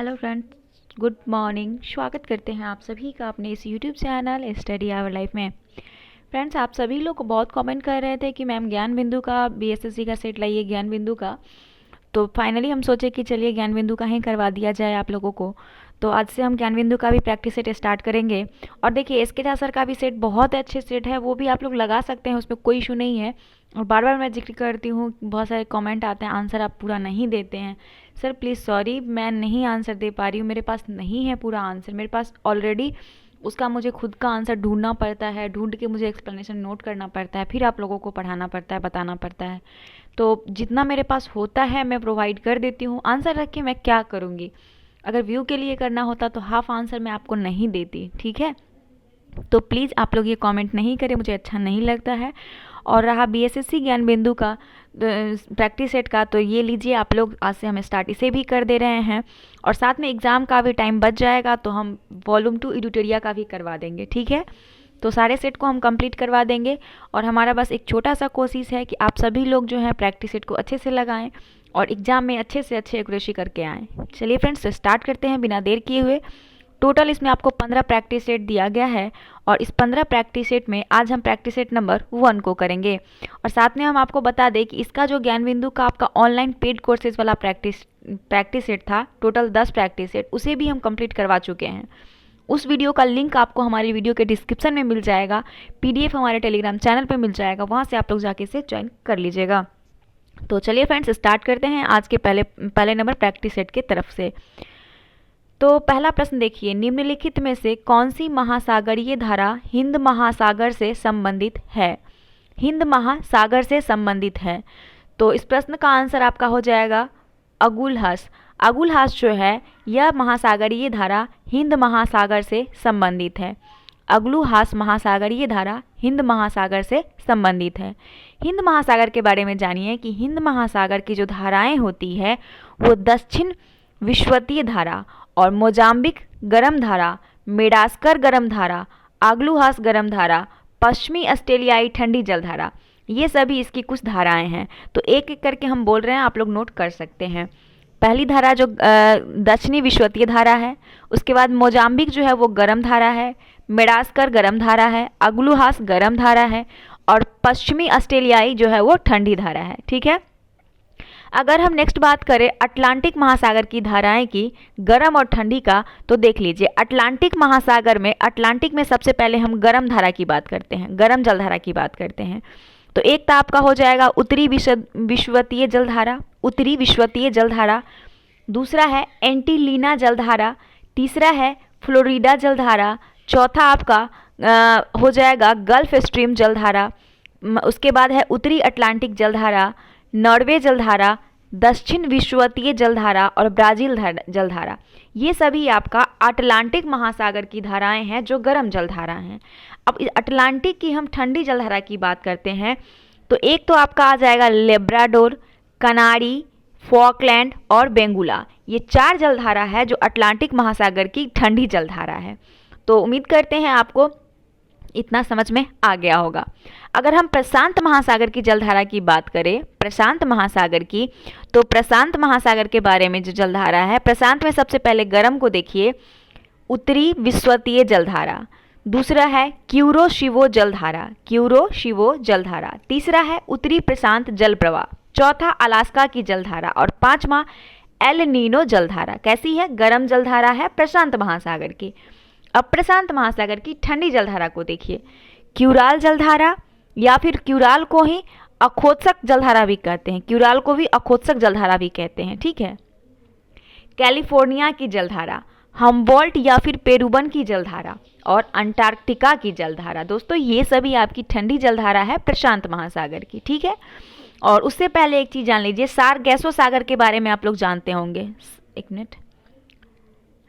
Hello friends, good morning. स्वागत करते हैं आप सभी का अपने इस YouTube channel study our life में। फ्रेंड्स, आप सभी लोग बहुत कमेंट कर रहे थे कि मैम ज्ञान बिंदु का बीएसएससी का सेट लाइए, ज्ञान बिंदु का। तो फाइनली हम सोचे कि चलिए ज्ञान बिंदु का ही करवा दिया जाए आप लोगों को। तो आज से हम ज्ञान बिंदु का भी प्रैक्टिस सेट स्टार्ट करेंगे। और देखिए, एस के झा सर का भी सेट बहुत अच्छे सेट है, वो भी आप लोग लगा सकते हैं, उसमें कोई इशू नहीं है। और बार बार मैं जिक्र करती हूँ, बहुत सारे कमेंट आते हैं, आंसर आप पूरा नहीं देते हैं। सर प्लीज़ सॉरी, मैं नहीं आंसर दे पा रही हूँ, मेरे पास नहीं है पूरा आंसर, मेरे पास ऑलरेडी उसका मुझे खुद का आंसर ढूंढना पड़ता है, ढूंढ के मुझे एक्सप्लेनेशन नोट करना पड़ता है, फिर आप लोगों को पढ़ाना पड़ता है, बताना पड़ता है। तो जितना मेरे पास होता है मैं प्रोवाइड कर देती हूँ। आंसर रख के मैं क्या करूँगी? अगर व्यू के लिए करना होता तो हाफ आंसर मैं आपको नहीं देती, ठीक है? तो प्लीज़ आप लोग ये कमेंट नहीं करें, मुझे अच्छा नहीं लगता है। और रहा बीएसएससी ज्ञान बिंदु का प्रैक्टिस सेट का, तो ये लीजिए आप लोग, आज से हम स्टार्ट इसे भी कर दे रहे हैं। और साथ में एग्ज़ाम का भी टाइम बच जाएगा तो हम वॉल्यूम 2 एडिटोरिया का भी करवा देंगे, ठीक है? तो सारे सेट को हम कंप्लीट करवा देंगे। और हमारा बस एक छोटा सा कोशिश है कि आप सभी लोग जो है प्रैक्टिस सेट को अच्छे से लगाएं और एग्ज़ाम में अच्छे से अच्छे एक्यूरेसी करके आएँ। चलिए फ्रेंड्स, स्टार्ट करते हैं बिना देर किए हुए। टोटल इसमें आपको 15 प्रैक्टिस सेट दिया गया है और इस 15 प्रैक्टिस सेट में आज हम प्रैक्टिस सेट नंबर 1 को करेंगे। और साथ में हम आपको बता दें कि इसका जो ज्ञान बिंदु का आपका ऑनलाइन पेड कोर्सेज वाला प्रैक्टिस सेट था, टोटल 10 प्रैक्टिस सेट, उसे भी हम कंप्लीट करवा चुके हैं। उस वीडियो का लिंक आपको हमारी वीडियो के डिस्क्रिप्शन में मिल जाएगा, पीडीएफ हमारे टेलीग्राम चैनल पर मिल जाएगा, वहाँ से आप लोग जाके इसे ज्वाइन कर लीजिएगा। तो चलिए फ्रेंड्स, स्टार्ट करते हैं आज के पहले नंबर प्रैक्टिस सेट के तरफ से। तो पहला प्रश्न देखिए, निम्नलिखित में से कौन सी महासागरीय धारा हिंद महासागर से संबंधित है? हिंद महासागर से संबंधित है। तो इस प्रश्न का आंसर आपका हो जाएगा अगुलहस। अगुलहस जो है, यह महासागरीय धारा हिंद महासागर से संबंधित है। अगुलहस महासागरीय धारा हिंद महासागर से संबंधित है। हिंद महासागर के बारे में जानिए कि हिंद महासागर की जो धाराएं होती है वो दक्षिण विश्वतीय धारा और मोजाम्बिक गर्म धारा, मेडागास्कर गर्म धारा, अगुलहस गर्म धारा, पश्चिमी ऑस्ट्रेलियाई ठंडी जलधारा, ये सभी इसकी कुछ धाराएं हैं। तो एक एक करके हम बोल रहे हैं, आप लोग नोट कर सकते हैं। पहली धारा जो दक्षिणी विश्वतीय धारा है, उसके बाद मोजाम्बिक जो है वो गर्म धारा है, मेडागास्कर गर्म धारा है, अगुलहस गर्म धारा है और पश्चिमी ऑस्ट्रेलियाई जो है वो ठंडी धारा है, ठीक है? अगर हम नेक्स्ट बात करें अटलांटिक महासागर की धाराएं की, गर्म और ठंडी का, तो देख लीजिए अटलांटिक महासागर में, अटलांटिक में सबसे पहले हम गर्म धारा की बात करते हैं, गर्म जलधारा की बात करते हैं। तो एक तो आपका हो जाएगा उत्तरी विश्वतीय जलधारा, उत्तरी विश्वतीय जलधारा। दूसरा है एंटीलिना जलधारा। तीसरा है फ्लोरिडा जलधारा। चौथा आपका हो जाएगा गल्फ स्ट्रीम जलधारा। उसके बाद है उत्तरी अटलांटिक जलधारा, नॉर्वे जलधारा, दक्षिण विश्वतीय जलधारा और ब्राज़ील जलधारा। ये सभी आपका अटलांटिक महासागर की धाराएं हैं जो गर्म जलधारा हैं। अब अटलांटिक की हम ठंडी जलधारा की बात करते हैं, तो एक तो आपका आ जाएगा लेब्राडोर, कनारी, फॉकलैंड और बेंगुला। ये 4 जलधारा है जो अटलांटिक महासागर की ठंडी जलधारा है। तो उम्मीद करते हैं आपको इतना समझ में आ गया होगा। अगर हम प्रशांत महासागर की जलधारा की बात करें, प्रशांत महासागर की, तो प्रशांत महासागर के बारे में जो जलधारा है, प्रशांत में सबसे पहले गर्म को देखिए, उत्तरी विश्वतीय जलधारा। दूसरा है क्यूरोशिवो जलधारा, क्यूरोशिवो जलधारा। तीसरा है उत्तरी प्रशांत जल प्रवाह। चौथा अलास्का की जलधारा और पांचवा एल नीनो जलधारा। कैसी है? गर्म जलधारा है प्रशांत महासागर की। अब प्रशांत महासागर की ठंडी जलधारा को देखिए, क्यूराल जलधारा, या फिर क्यूराल को ही अखोत्सक जलधारा भी कहते हैं, क्यूराल को भी अखोत्सक जलधारा भी कहते हैं, ठीक है? कैलिफोर्निया की जलधारा, हम्बोल्ट या फिर पेरुबन की जलधारा और अंटार्कटिका की जलधारा। दोस्तों, ये सभी आपकी ठंडी जलधारा है प्रशांत महासागर की, ठीक है? और उससे पहले एक चीज़ जान लीजिए, सारगैसो सागर के बारे में आप लोग जानते होंगे। एक मिनट,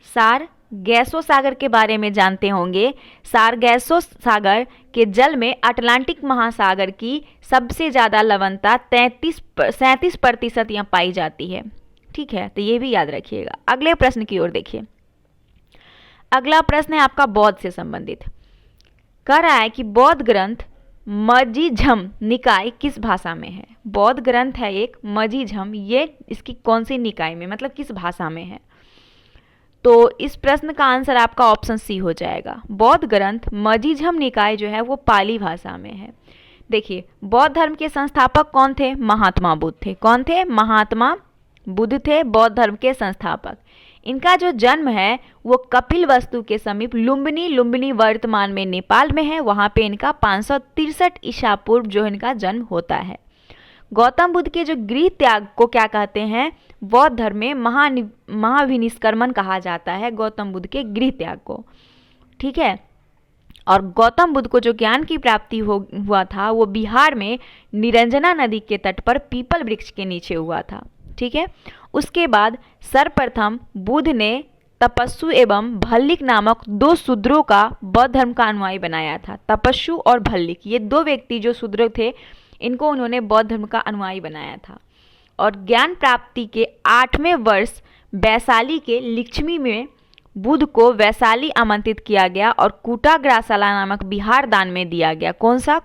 सारगैसो सागर के बारे में जानते होंगे। सारगैसो सागर के जल में अटलांटिक महासागर की सबसे ज़्यादा लवणता 37% यहाँ पाई जाती है, ठीक है? तो ये भी याद रखिएगा। अगले प्रश्न की ओर देखिए। अगला प्रश्न है आपका बौद्ध से संबंधित। कह रहा है कि बौद्ध ग्रंथ मजीझम निकाय किस भाषा में है? बौद्ध ग्रंथ है एक मजीझम, ये इसकी कौन सी निकाय में, मतलब किस भाषा में है? तो इस प्रश्न का आंसर आपका ऑप्शन सी हो जाएगा। बौद्ध ग्रंथ मजीझम निकाय जो है वो पाली भाषा में है। देखिए, बौद्ध धर्म के संस्थापक कौन थे? महात्मा बुद्ध थे। कौन थे? महात्मा बुद्ध थे बौद्ध धर्म के संस्थापक। इनका जो जन्म है वो कपिलवस्तु के समीप लुम्बिनी, लुम्बिनी वर्तमान में नेपाल में है, वहाँ पे इनका 563 ईसा पूर्व जो इनका जन्म होता है। गौतम बुद्ध के जो गृह त्याग को क्या कहते हैं? बौद्ध धर्म में महाविनिष्क्रमण कहा जाता है गौतम बुद्ध के गृह त्याग को। ठीक है, और गौतम बुद्ध को जो ज्ञान की प्राप्ति हुआ था वो बिहार में निरंजना नदी के तट पर पीपल वृक्ष के नीचे हुआ था। ठीक है, उसके बाद सर्वप्रथम बुद्ध ने तपस्सु एवं भल्लिक नामक 2 शूद्रों का बौद्ध धर्म का अनुयायी बनाया था। तपस्सु और भल्लिक, ये 2 व्यक्ति जो शूद्र थे, इनको उन्होंने बौद्ध धर्म का अनुयायी बनाया था। और ज्ञान प्राप्ति के 8वें वर्ष वैशाली के लिच्छवी में बुद्ध को वैशाली आमंत्रित किया गया और कूटाग्रासाला नामक बिहार दान में दिया गया। कौन सा?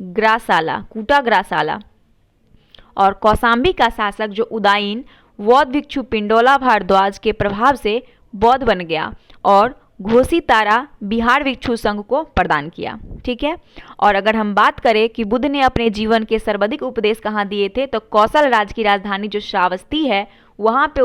कूटाग्रासाला। और कौशाम्बी का शासक जो उदायीन बौद्ध भिक्षु पिंडोला भारद्वाज के प्रभाव से बौद्ध बन गया और घोषितारा बिहार भिक्षु संघ को प्रदान किया। ठीक है, और अगर हम बात करें कि बुद्ध ने अपने जीवन के सर्वाधिक उपदेश कहाँ दिए थे, तो कौशल राज्य की राजधानी जो श्रावस्ती है वहाँ पे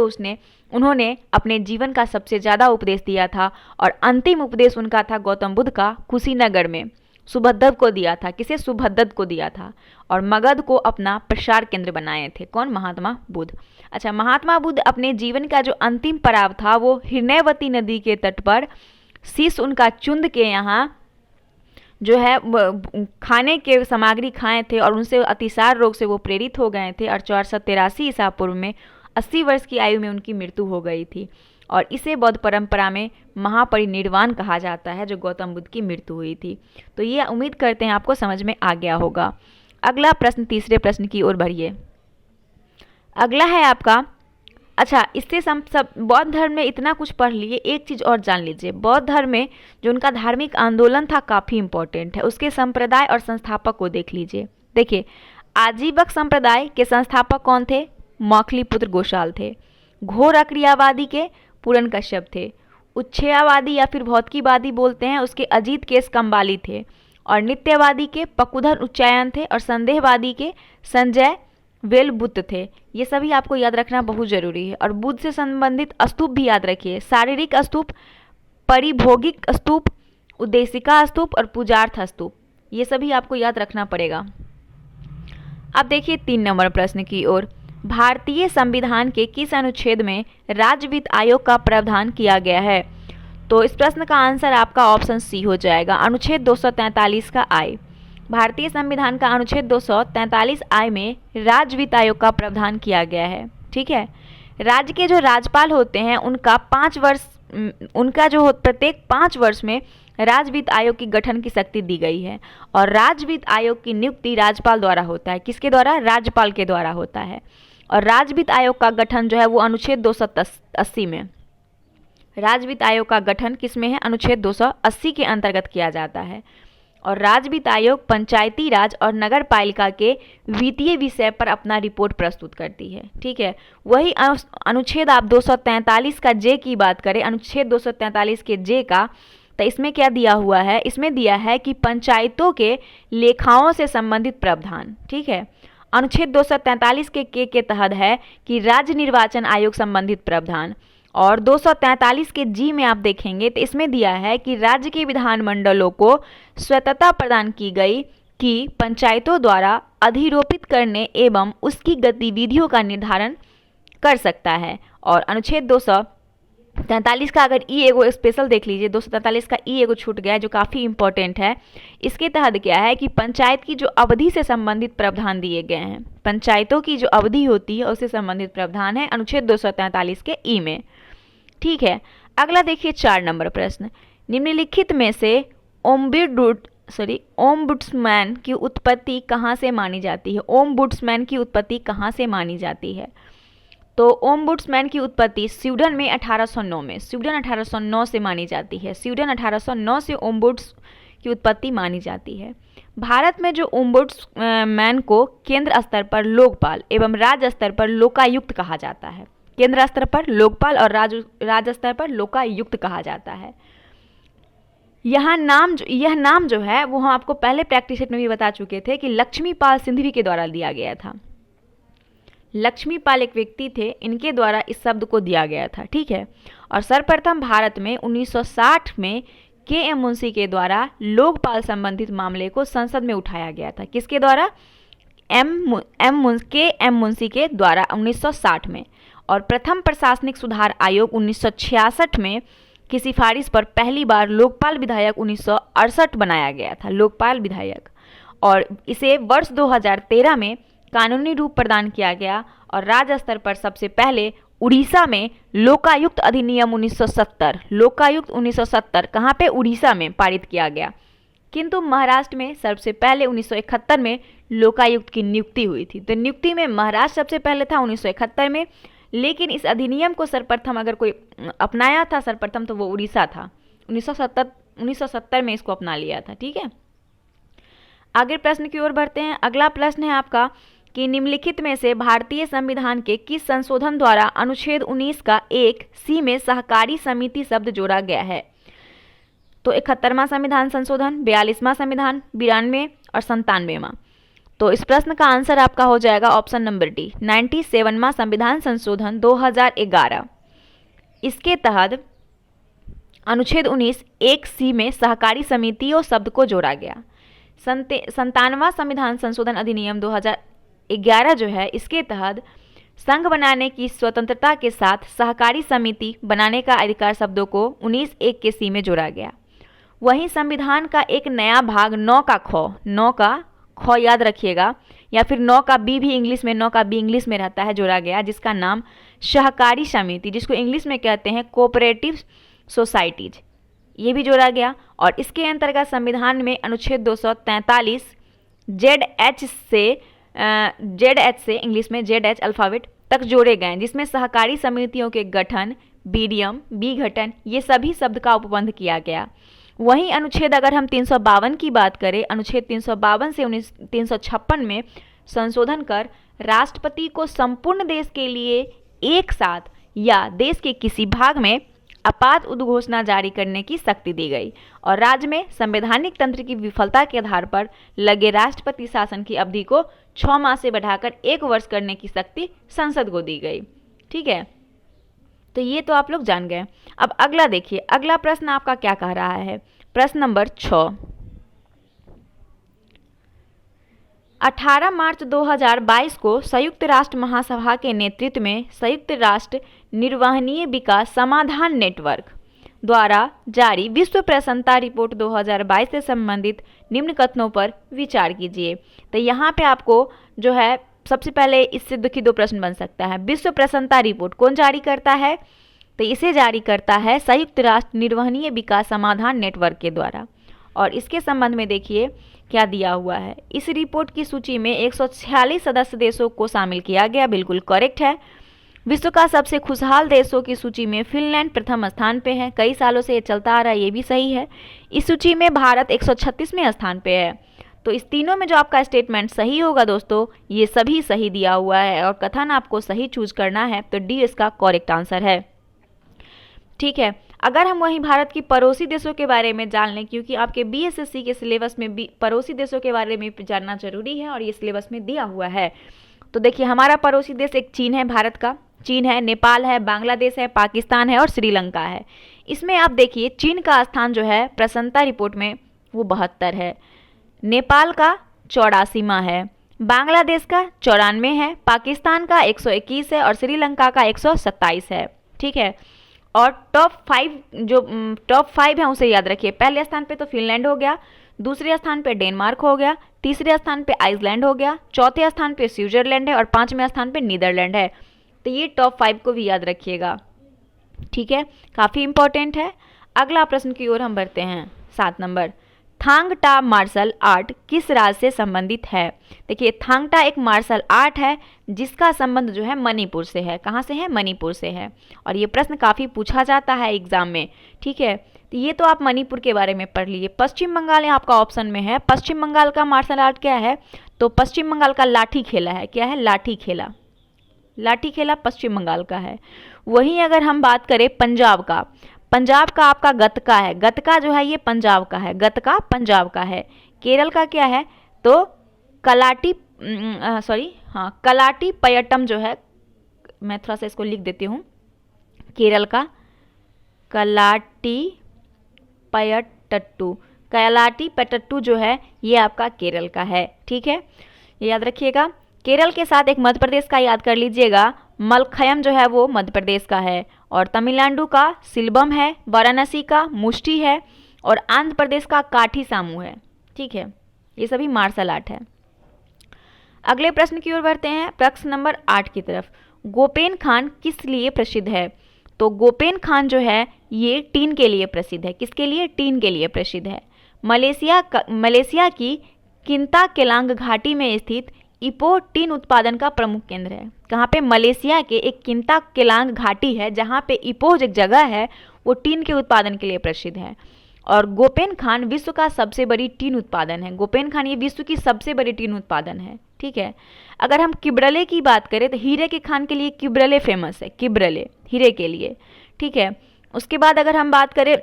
उन्होंने अपने जीवन का सबसे ज़्यादा उपदेश दिया था। और अंतिम उपदेश उनका था गौतम बुद्ध का कुशीनगर में सुभद्र को दिया था। किसे? सुभद्र को दिया था। और मगध को अपना प्रसार केंद्र बनाए थे। कौन? महात्मा बुद्ध। अच्छा, महात्मा बुद्ध अपने जीवन का जो अंतिम पड़ाव था वो हिरण्यवती नदी के तट पर शीश उनका चुंद के यहाँ जो है खाने के सामग्री खाए थे और उनसे अतिसार रोग से वो प्रेरित हो गए थे। और 483 ईसा पूर्व में 80 वर्ष की आयु में उनकी मृत्यु हो गई थी। और इसे बौद्ध परंपरा में महापरिनिर्वाण कहा जाता है, जो गौतम बुद्ध की मृत्यु हुई थी। तो ये उम्मीद करते हैं आपको समझ में आ गया होगा। अगला प्रश्न, तीसरे प्रश्न की ओर बढ़िए। अगला है आपका, अच्छा इससे सब बौद्ध धर्म में इतना कुछ पढ़ लिए, एक चीज़ और जान लीजिए। बौद्ध धर्म में जो उनका धार्मिक आंदोलन था काफ़ी इंपॉर्टेंट है। उसके संप्रदाय और संस्थापक को देख लीजिए। देखिए, आजीवक संप्रदाय के संस्थापक कौन थे? मौखलीपुत्र गोशाल थे। घोर अक्रियावादी के पूरन कश्यप थे। उच्छेयवादी या फिर भौतिकीवादी बोलते हैं, उसके अजीत केस कंबाली थे। और नित्यवादी के पकुधर उच्चायन थे। और संदेहवादी के संजय वेलबुत थे। ये सभी आपको याद रखना बहुत जरूरी है। और बुद्ध से संबंधित स्तूप भी याद रखिए। शारीरिक स्तूप, परिभोगिक स्तूप, उद्देशिका स्तूप और पूजार्थ स्तूप, ये सभी आपको याद रखना पड़ेगा। अब देखिए 3 नंबर प्रश्न की ओर। भारतीय संविधान के किस अनुच्छेद में राज्य वित्त आयोग का प्रावधान किया गया है? तो इस प्रश्न का आंसर आपका ऑप्शन सी हो जाएगा, अनुच्छेद 243 का आई। भारतीय संविधान का अनुच्छेद 243 आई में राज्य वित्त आयोग का प्रावधान किया गया है। ठीक है, राज्य के जो राज्यपाल होते हैं उनका प्रत्येक 5 वर्ष में राज्य वित्त आयोग की गठन की शक्ति दी गई है। और राज्य वित्त आयोग की नियुक्ति राज्यपाल द्वारा होता है। किसके द्वारा? राज्यपाल के द्वारा होता है। और राज्य वित्त आयोग का गठन जो है वो अनुच्छेद 280 में, राज्य वित्त आयोग का गठन किसमें है? अनुच्छेद 280 के अंतर्गत किया जाता है। और राज्य वित्त आयोग पंचायती राज और नगर पालिका के वित्तीय विषय पर अपना रिपोर्ट प्रस्तुत करती है। ठीक है, वही अनुच्छेद आप 243 का जे की बात करें, अनुच्छेद 243 के जे का, तो इसमें क्या दिया हुआ है? इसमें दिया है कि पंचायतों के लेखाओं से संबंधित प्रावधान। ठीक है, अनुच्छेद 243 के तहत है कि राज्य निर्वाचन आयोग संबंधित प्रावधान। और 243 के जी में आप देखेंगे तो इसमें दिया है कि राज्य के विधानमंडलों को स्वतंत्रता प्रदान की गई कि पंचायतों द्वारा अधिरोपित करने एवं उसकी गतिविधियों का निर्धारण कर सकता है। और अनुच्छेद 243 का अगर ई एगो स्पेशल देख लीजिए, 243 का ई एगो छूट गया है जो काफ़ी इंपॉर्टेंट है। इसके तहत क्या है कि पंचायत की जो अवधि से संबंधित प्रावधान दिए गए हैं, पंचायतों की जो अवधि होती है उससे संबंधित प्रावधान है अनुच्छेद 243 के ई में। ठीक है, अगला देखिए 4 नंबर प्रश्न। निम्नलिखित में से ओम्बुड्समैन की उत्पत्ति कहाँ से मानी जाती है? ओम्बुड्समैन की उत्पत्ति कहाँ से मानी जाती है? तो ओम्बुड्समैन की उत्पत्ति स्वीडन में 1809 में, स्वीडन 1809 से मानी जाती है। स्वीडन 1809 से ओम्बुड्स की उत्पत्ति मानी जाती है। भारत में जो ओम्बुड्समैन को केंद्र स्तर पर लोकपाल एवं राज्य स्तर पर लोकायुक्त कहा जाता है। केंद्र स्तर पर लोकपाल और राज्य स्तर पर लोकायुक्त कहा जाता है। यह नाम जो है वो हम आपको पहले प्रैक्टिस सेट में भी बता चुके थे कि लक्ष्मीपाल सिंघवी के द्वारा दिया गया था। लक्ष्मीपाल एक व्यक्ति थे, इनके द्वारा इस शब्द को दिया गया था, ठीक है। और सर्वप्रथम भारत में 1960 में के.एम. मुंशी के द्वारा लोकपाल संबंधित मामले को संसद में उठाया गया था। किसके द्वारा? के.एम. मुंशी के द्वारा 1960 में। और प्रथम प्रशासनिक सुधार आयोग 1966 में की सिफारिश पर पहली बार लोकपाल विधायक 1968 बनाया गया था, लोकपाल विधायक। और इसे वर्ष 2013 में कानूनी रूप प्रदान किया गया। और राज्य स्तर पर सबसे पहले उड़ीसा में लोकायुक्त अधिनियम 1970, लोकायुक्त 1970 कहाँ पे? उड़ीसा में पारित किया गया। किंतु महाराष्ट्र में सबसे पहले 1971 में लोकायुक्त की नियुक्ति हुई थी। तो नियुक्ति में महाराष्ट्र सबसे पहले था 1971 में, लेकिन इस अधिनियम को सर्वप्रथम अगर कोई अपनाया था सर्वप्रथम तो वो उड़ीसा था। 1970 में इसको अपना लिया था, ठीक है। आगे प्रश्न की ओर बढ़ते हैं। अगला प्रश्न है आपका कि निम्नलिखित में से भारतीय संविधान के किस संशोधन द्वारा अनुच्छेद 19 का 1C में सहकारी समिति शब्द जोड़ा गया है? तो 71वां संविधान संशोधन, 42वां संविधान, 92 और 97वां। तो इस प्रश्न का आंसर आपका हो जाएगा ऑप्शन नंबर डी, 97वां संविधान संशोधन 2011। इसके तहत अनुच्छेद 19 1C में सहकारी समितियों शब्द को जोड़ा गया। 97वां संविधान संशोधन अधिनियम 2011 जो है, इसके तहत संघ बनाने की स्वतंत्रता के साथ सहकारी समिति बनाने का अधिकार शब्दों को 19(1) के सी में जोड़ा गया। वहीं संविधान का एक नया भाग 9 का ख याद रखिएगा, या फिर 9 का बी भी इंग्लिश में, 9 का बी इंग्लिश में रहता है, जोड़ा गया, जिसका नाम सहकारी समिति, जिसको इंग्लिश में कहते हैं कोऑपरेटिव सोसाइटीज, ये भी जोड़ा गया। और इसके अंतर्गत संविधान में अनुच्छेद 243 ZH से इंग्लिश में ZH अल्फाबेट तक जोड़े गए, जिसमें सहकारी समितियों के गठन, बीडीएम, विघटन, ये सभी शब्द का उपबंध किया गया। वहीं अनुच्छेद अगर हम 352 की बात करें, अनुच्छेद 352 से 356 में संशोधन कर राष्ट्रपति को संपूर्ण देश के लिए एक साथ या देश के किसी भाग में आपात उद्घोषणा जारी करने की शक्ति दी गई। और राज्य में संवैधानिक तंत्र की विफलता के आधार पर लगे राष्ट्रपति शासन की अवधि को 6 माह से बढ़ाकर 1 वर्ष करने की शक्ति संसद को दी गई। ठीक है, तो ये तो आप लोग जान गए। अब अगला देखिए, अगला प्रश्न आपका क्या कह रहा है। प्रश्न नंबर 6, 18 मार्च 2022 को संयुक्त राष्ट्र महासभा के नेतृत्व में संयुक्त राष्ट्र निर्वहनीय विकास समाधान नेटवर्क द्वारा जारी विश्व प्रसन्नता रिपोर्ट 2022 से संबंधित निम्न कथनों पर विचार कीजिए। तो यहाँ पे आपको जो है सबसे पहले इससे दुखी 2 प्रश्न बन सकता है। विश्व प्रसन्नता रिपोर्ट कौन जारी करता है? तो इसे जारी करता है संयुक्त राष्ट्र निर्वहनीय विकास समाधान नेटवर्क के द्वारा। और इसके संबंध में देखिए क्या दिया हुआ है। इस रिपोर्ट की सूची में 146 सदस्य देशों को शामिल किया गया, बिल्कुल करेक्ट है। विश्व का सबसे खुशहाल देशों की सूची में फिनलैंड प्रथम स्थान पे है, कई सालों से ये चलता आ रहा है, ये भी सही है। इस सूची में भारत 136वें स्थान पे है। तो इस तीनों में जो आपका स्टेटमेंट सही होगा दोस्तों, ये सभी सही दिया हुआ है और कथन आपको सही चूज करना है, तो डी इसका करेक्ट आंसर है। ठीक है, अगर हम वहीं भारत की पड़ोसी देशों के बारे में जान लें, क्योंकि आपके बीएसएससी के सिलेबस में भी पड़ोसी देशों के बारे में जानना जरूरी है और ये सिलेबस में दिया हुआ है। तो देखिए, हमारा पड़ोसी देश एक चीन है, भारत का चीन है, नेपाल है, बांग्लादेश है, पाकिस्तान है और श्रीलंका है। इसमें आप देखिए चीन का स्थान जो है प्रसन्नता रिपोर्ट में वो 72 है, नेपाल का 84वां है, बांग्लादेश का 94 है, पाकिस्तान का 121 है और श्रीलंका का 127 है। ठीक है, और टॉप 5 है उसे याद रखिए। पहले स्थान पे तो फिनलैंड हो गया, दूसरे स्थान पे डेनमार्क हो गया, तीसरे स्थान पे आइसलैंड हो गया, चौथे स्थान पे स्विट्जरलैंड है और 5वें स्थान पे नीदरलैंड है। तो ये टॉप 5 को भी याद रखिएगा। ठीक है, काफ़ी इंपॉर्टेंट है। अगला प्रश्न की ओर हम बढ़ते हैं। 7 नंबर, थांग टा मार्शल आर्ट किस राज्य से संबंधित है? देखिए, थांग टा एक मार्शल आर्ट है जिसका संबंध जो है मणिपुर से है। कहाँ से है? मणिपुर से है। और ये प्रश्न काफ़ी पूछा जाता है एग्जाम में। ठीक है, तो ये तो आप मणिपुर के बारे में पढ़ लीजिए। पश्चिम बंगाल आपका ऑप्शन में है। पश्चिम बंगाल का मार्शल आर्ट क्या है? तो पश्चिम बंगाल का लाठी खेला है। क्या है? लाठी खेला। लाठी खेला पश्चिम बंगाल का है। वहीं अगर हम बात करें पंजाब का, पंजाब का आपका गतका है, गतका जो है ये पंजाब का है, गतका पंजाब का है। केरल का क्या है, तो कलाटी कलाटी पयट्टम जो है, मैं थोड़ा सा इसको लिख देती हूँ, केरल का कलाटी पयट्टू, कलाटी पयट्टू जो है ये आपका केरल का है। ठीक है, ये याद रखिएगा। केरल के साथ एक मध्य प्रदेश का याद कर लीजिएगा, मलखयम जो है वो मध्य प्रदेश का है, और तमिलनाडु का सिल्बम है, वाराणसी का मुष्टि है, और आंध्र प्रदेश का काठी सामू है। ठीक है, ये सभी मार्शल आर्ट है। अगले प्रश्न की ओर बढ़ते हैं, प्रश्न नंबर 8 की तरफ। गोपेन खान किस लिए प्रसिद्ध है, तो गोपेन खान जो है ये टीन के लिए प्रसिद्ध है। किसके लिए, टीन के लिए प्रसिद्ध है। मलेशिया की किंता केलांग घाटी में स्थित इपो टीन उत्पादन का प्रमुख केंद्र है। कहाँ पे, मलेशिया के एक किंता केलांग घाटी है जहाँ पे इपो एक जगह है, वो टीन के उत्पादन के लिए प्रसिद्ध है। और गोपेन खान विश्व का सबसे बड़ी टीन उत्पादन है। गोपेन खान ये विश्व की सबसे बड़ी टीन उत्पादन है। ठीक है, अगर हम किब्रले की बात करें तो हीरे के खान के लिए किब्रले फेमस है, किब्रले हीरे के लिए। ठीक है, उसके बाद अगर हम बात करें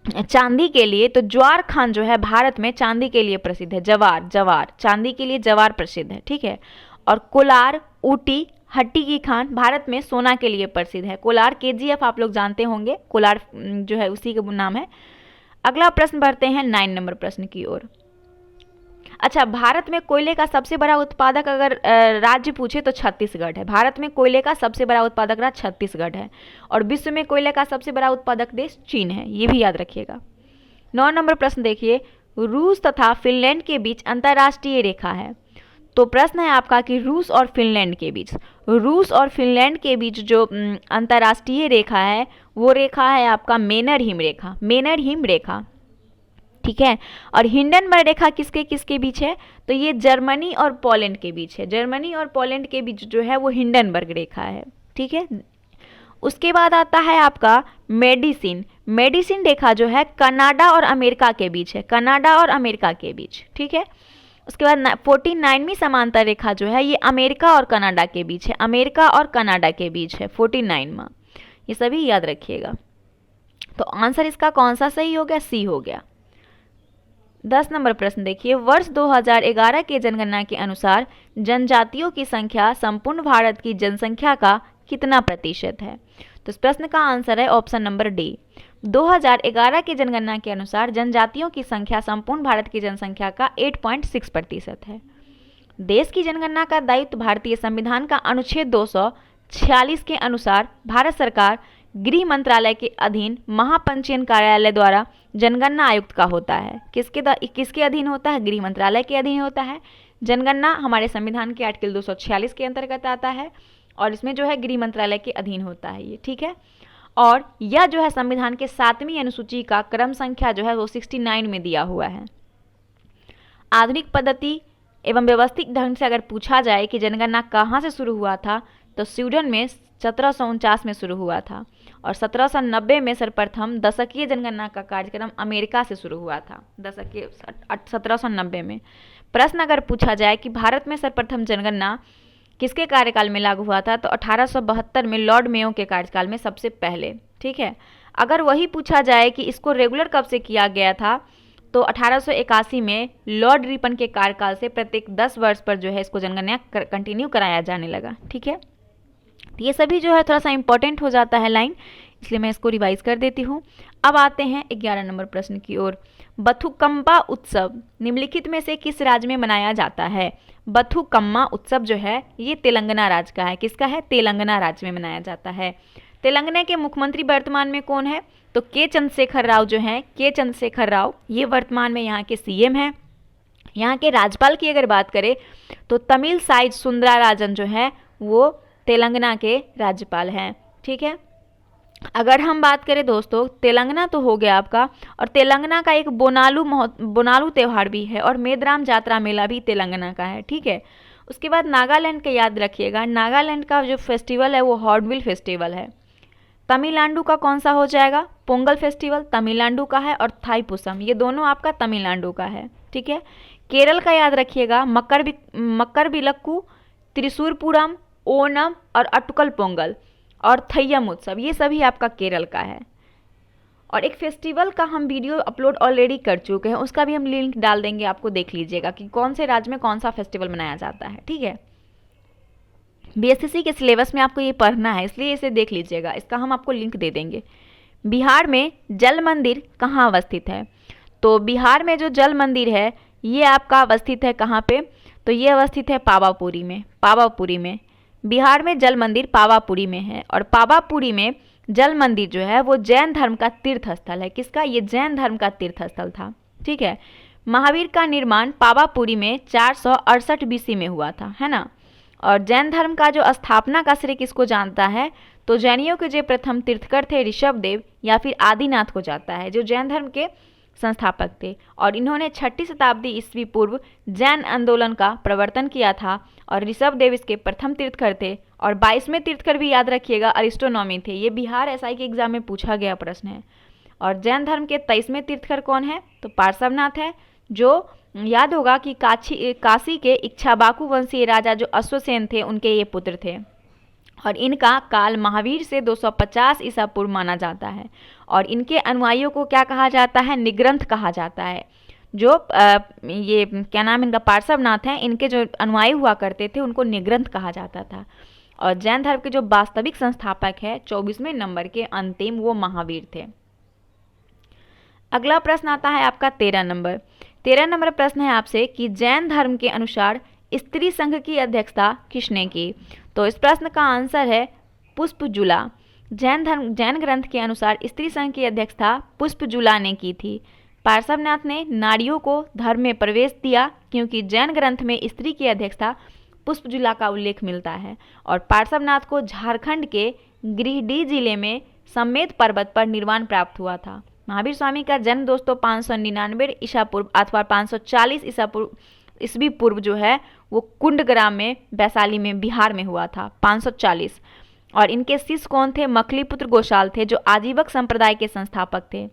चांदी के लिए तो ज्वार खान जो है भारत में चांदी के लिए प्रसिद्ध है। जवार चांदी के लिए जवार प्रसिद्ध है। ठीक है, और कोलार, ऊटी, हट्टी की खान भारत में सोना के लिए प्रसिद्ध है। कोलार KGF आप लोग जानते होंगे, कोलार जो है उसी का नाम है। अगला प्रश्न बढ़ते हैं 9 नंबर प्रश्न की ओर। अच्छा, भारत में कोयले का सबसे बड़ा उत्पादक अगर राज्य पूछे तो छत्तीसगढ़ है। भारत में कोयले का सबसे बड़ा उत्पादक राज्य छत्तीसगढ़ है, और विश्व में कोयले का सबसे बड़ा उत्पादक देश चीन है, ये भी याद रखिएगा। 9 नंबर प्रश्न देखिए, रूस तथा फिनलैंड के बीच अंतर्राष्ट्रीय रेखा है। तो प्रश्न है आपका कि रूस और फिनलैंड के बीच जो अंतर्राष्ट्रीय रेखा है वो रेखा है आपका मेनर हिम रेखा। ठीक है, और हिंडनबर्ग रेखा किसके बीच है, तो ये जर्मनी और पोलैंड के बीच है। जर्मनी और पोलैंड के बीच जो है वो हिंडनबर्ग रेखा है। ठीक है, उसके बाद आता है आपका मेडिसिन रेखा जो है कनाडा और अमेरिका के बीच है, कनाडा और अमेरिका के बीच। ठीक है, उसके बाद 49वीं समांतर रेखा जो है ये अमेरिका और कनाडा के बीच है, अमेरिका और कनाडा के बीच है 49वां। ये सभी याद रखिएगा। तो आंसर इसका कौन सा सही हो गया, सी हो गया। 10 नंबर प्रश्न देखिए, वर्ष 2011 के जनगणना के अनुसार जनजातियों की संख्या संपूर्ण भारत की जनसंख्या का कितना प्रतिशत है। तो इस प्रश्न का आंसर है ऑप्शन नंबर डी। 2011 के जनगणना के अनुसार जनजातियों की संख्या संपूर्ण भारत की जनसंख्या का 8.6% है। देश की जनगणना का दायित्व भारतीय संविधान का अनुच्छेद 246 के अनुसार भारत सरकार गृह मंत्रालय के अधीन महापंजीयन कार्यालय द्वारा जनगणना आयुक्त का होता है। किसके अधीन होता है, गृह मंत्रालय के अधीन होता है। जनगणना हमारे संविधान के आर्टिकल 246 के अंतर्गत आता है, और इसमें जो है गृह मंत्रालय के अधीन होता है ये। ठीक है, और यह जो है संविधान के 7वीं अनुसूची का क्रम संख्या जो है वो 69 में दिया हुआ है। आधुनिक पद्धति एवं व्यवस्थित ढंग से अगर पूछा जाए कि जनगणना कहाँ से शुरू हुआ था, तो स्वीडन में 1749 में शुरू हुआ था, और 1790 में सर्वप्रथम दशकीय जनगणना का कार्यक्रम अमेरिका से शुरू हुआ था, दशकीय 1790 में। प्रश्न अगर पूछा जाए कि भारत में सर्वप्रथम जनगणना किसके कार्यकाल में लागू हुआ था, तो 1872 में लॉर्ड मेयो के कार्यकाल में सबसे पहले। ठीक है, अगर वही पूछा जाए कि इसको रेगुलर कब से किया गया था, तो 1881 में लॉर्ड रिपन के कार्यकाल से प्रत्येक 10 वर्ष पर जो है इसको जनगणना कंटिन्यू कराया जाने लगा। ठीक है, ये सभी जो है थोड़ा सा इंपॉर्टेंट हो जाता है लाइन, इसलिए मैं इसको रिवाइज कर देती हूँ। अब आते हैं 11 नंबर प्रश्न की ओर। बथुकम्मा उत्सव निम्नलिखित में से किस राज्य में मनाया जाता है। बथुकम्मा उत्सव जो है ये तेलंगाना राज्य का है। किसका है, तेलंगाना राज्य में मनाया जाता है। तेलंगाना के मुख्यमंत्री वर्तमान में कौन है, तो के चंद्रशेखर राव जो हैं, के चंद्रशेखर राव ये वर्तमान में यहाँ के CM हैं। यहाँ के राज्यपाल की अगर बात करें तो तमिलसाई सुंदराराजन जो है वो तेलंगाना के राज्यपाल हैं। ठीक है, अगर हम बात करें दोस्तों, तेलंगाना तो हो गया आपका, और तेलंगाना का एक बोनालू त्यौहार भी है, और मेदराम जात्रा मेला भी तेलंगाना का है। ठीक है, उसके बाद नागालैंड का याद रखिएगा, नागालैंड का जो फेस्टिवल है वो हॉर्नबिल फेस्टिवल है। तमिलनाडु का कौन सा हो जाएगा, पोंगल फेस्टिवल तमिलनाडु का है, और थाईपुसम ये दोनों आपका तमिलनाडु का है। ठीक है, केरल का याद रखिएगा, मकर बिलक्कू, त्रिशूरपुरम, ओणम और अटुकल पोंगल और थय्यम उत्सव, ये सभी आपका केरल का है। और एक फेस्टिवल का हम वीडियो अपलोड ऑलरेडी कर चुके हैं, उसका भी हम लिंक डाल देंगे, आपको देख लीजिएगा कि कौन से राज्य में कौन सा फेस्टिवल मनाया जाता है। ठीक है, बीएसएससी के सिलेबस में आपको ये पढ़ना है, इसलिए इसे देख लीजिएगा, इसका हम आपको लिंक दे देंगे। बिहार में जल मंदिर कहाँ अवस्थित है? तो बिहार में जो जल मंदिर है ये आपका अवस्थित है कहाँ पे? तो ये अवस्थित है पावापुरी में। पावापुरी में बिहार में जल मंदिर पावापुरी में है। और पावापुरी में जल मंदिर जो है वो जैन धर्म का तीर्थ स्थल है। किसका? ये जैन धर्म का तीर्थ स्थल था। ठीक है, महावीर का निर्माण पावापुरी में 468 बीसी में हुआ था, है ना। और जैन धर्म का जो स्थापना का श्रेय किसको जानता है? तो जैनियों के जो प्रथम तीर्थकर थे ऋषभ देव या फिर आदिनाथ को जाता है, जो जैन धर्म के संस्थापक थे। और इन्होंने 6ठी शताब्दी ईस्वी पूर्व जैन आंदोलन का प्रवर्तन किया था और ऋषभ देव इसके प्रथम तीर्थकर थे। और 22वें तीर्थकर भी याद रखिएगा अरिस्टोनॉमी थे। ये बिहार एसआई के एग्जाम में पूछा गया प्रश्न है। और जैन धर्म के 23वें तीर्थकर कौन है? तो पार्श्वनाथ है, जो याद होगा कि काशी के इक्ष्वाकु वंशीय राजा जो अश्वसेन थे उनके ये पुत्र थे। और इनका काल महावीर से 250 ईसा पूर्व माना जाता है। और इनके अनुयायियों को क्या कहा जाता है? निग्रंथ कहा जाता है। जो ये क्या नाम इनका पार्श्वनाथ है, इनके जो अनुयायी हुआ करते थे उनको निग्रंथ कहा जाता था। और जैन धर्म के जो वास्तविक संस्थापक है 24वें नंबर के अंतिम, वो महावीर थे। अगला प्रश्न आता है आपका 13 नंबर। 13 नंबर प्रश्न है आपसे कि जैन धर्म के अनुसार स्त्री संघ की अध्यक्षता किसने की? तो इस प्रश्न का आंसर है पुष्पजुला। जैन ग्रंथ के अनुसार स्त्री संघ की अध्यक्षता पुष्पजुला ने की थी। पार्श्वनाथ ने नारियों को धर्म में प्रवेश दिया क्योंकि जैन ग्रंथ में स्त्री की अध्यक्षता पुष्पजुला का उल्लेख मिलता है। और पार्श्वनाथ को झारखंड के गिरिडीह जिले में सम्मेद पर्वत पर निर्वाण प्राप्त हुआ था। महावीर स्वामी का जन्म दोस्तों 599 ईसा पूर्व अथवा 540 ईस्वी पूर्व जो है वो कुंडग्राम में वैशाली में बिहार में हुआ था 540। और इनके शिष्य कौन थे? मखलीपुत्र गोशाल थे, जो आजीवक संप्रदाय के संस्थापक थे।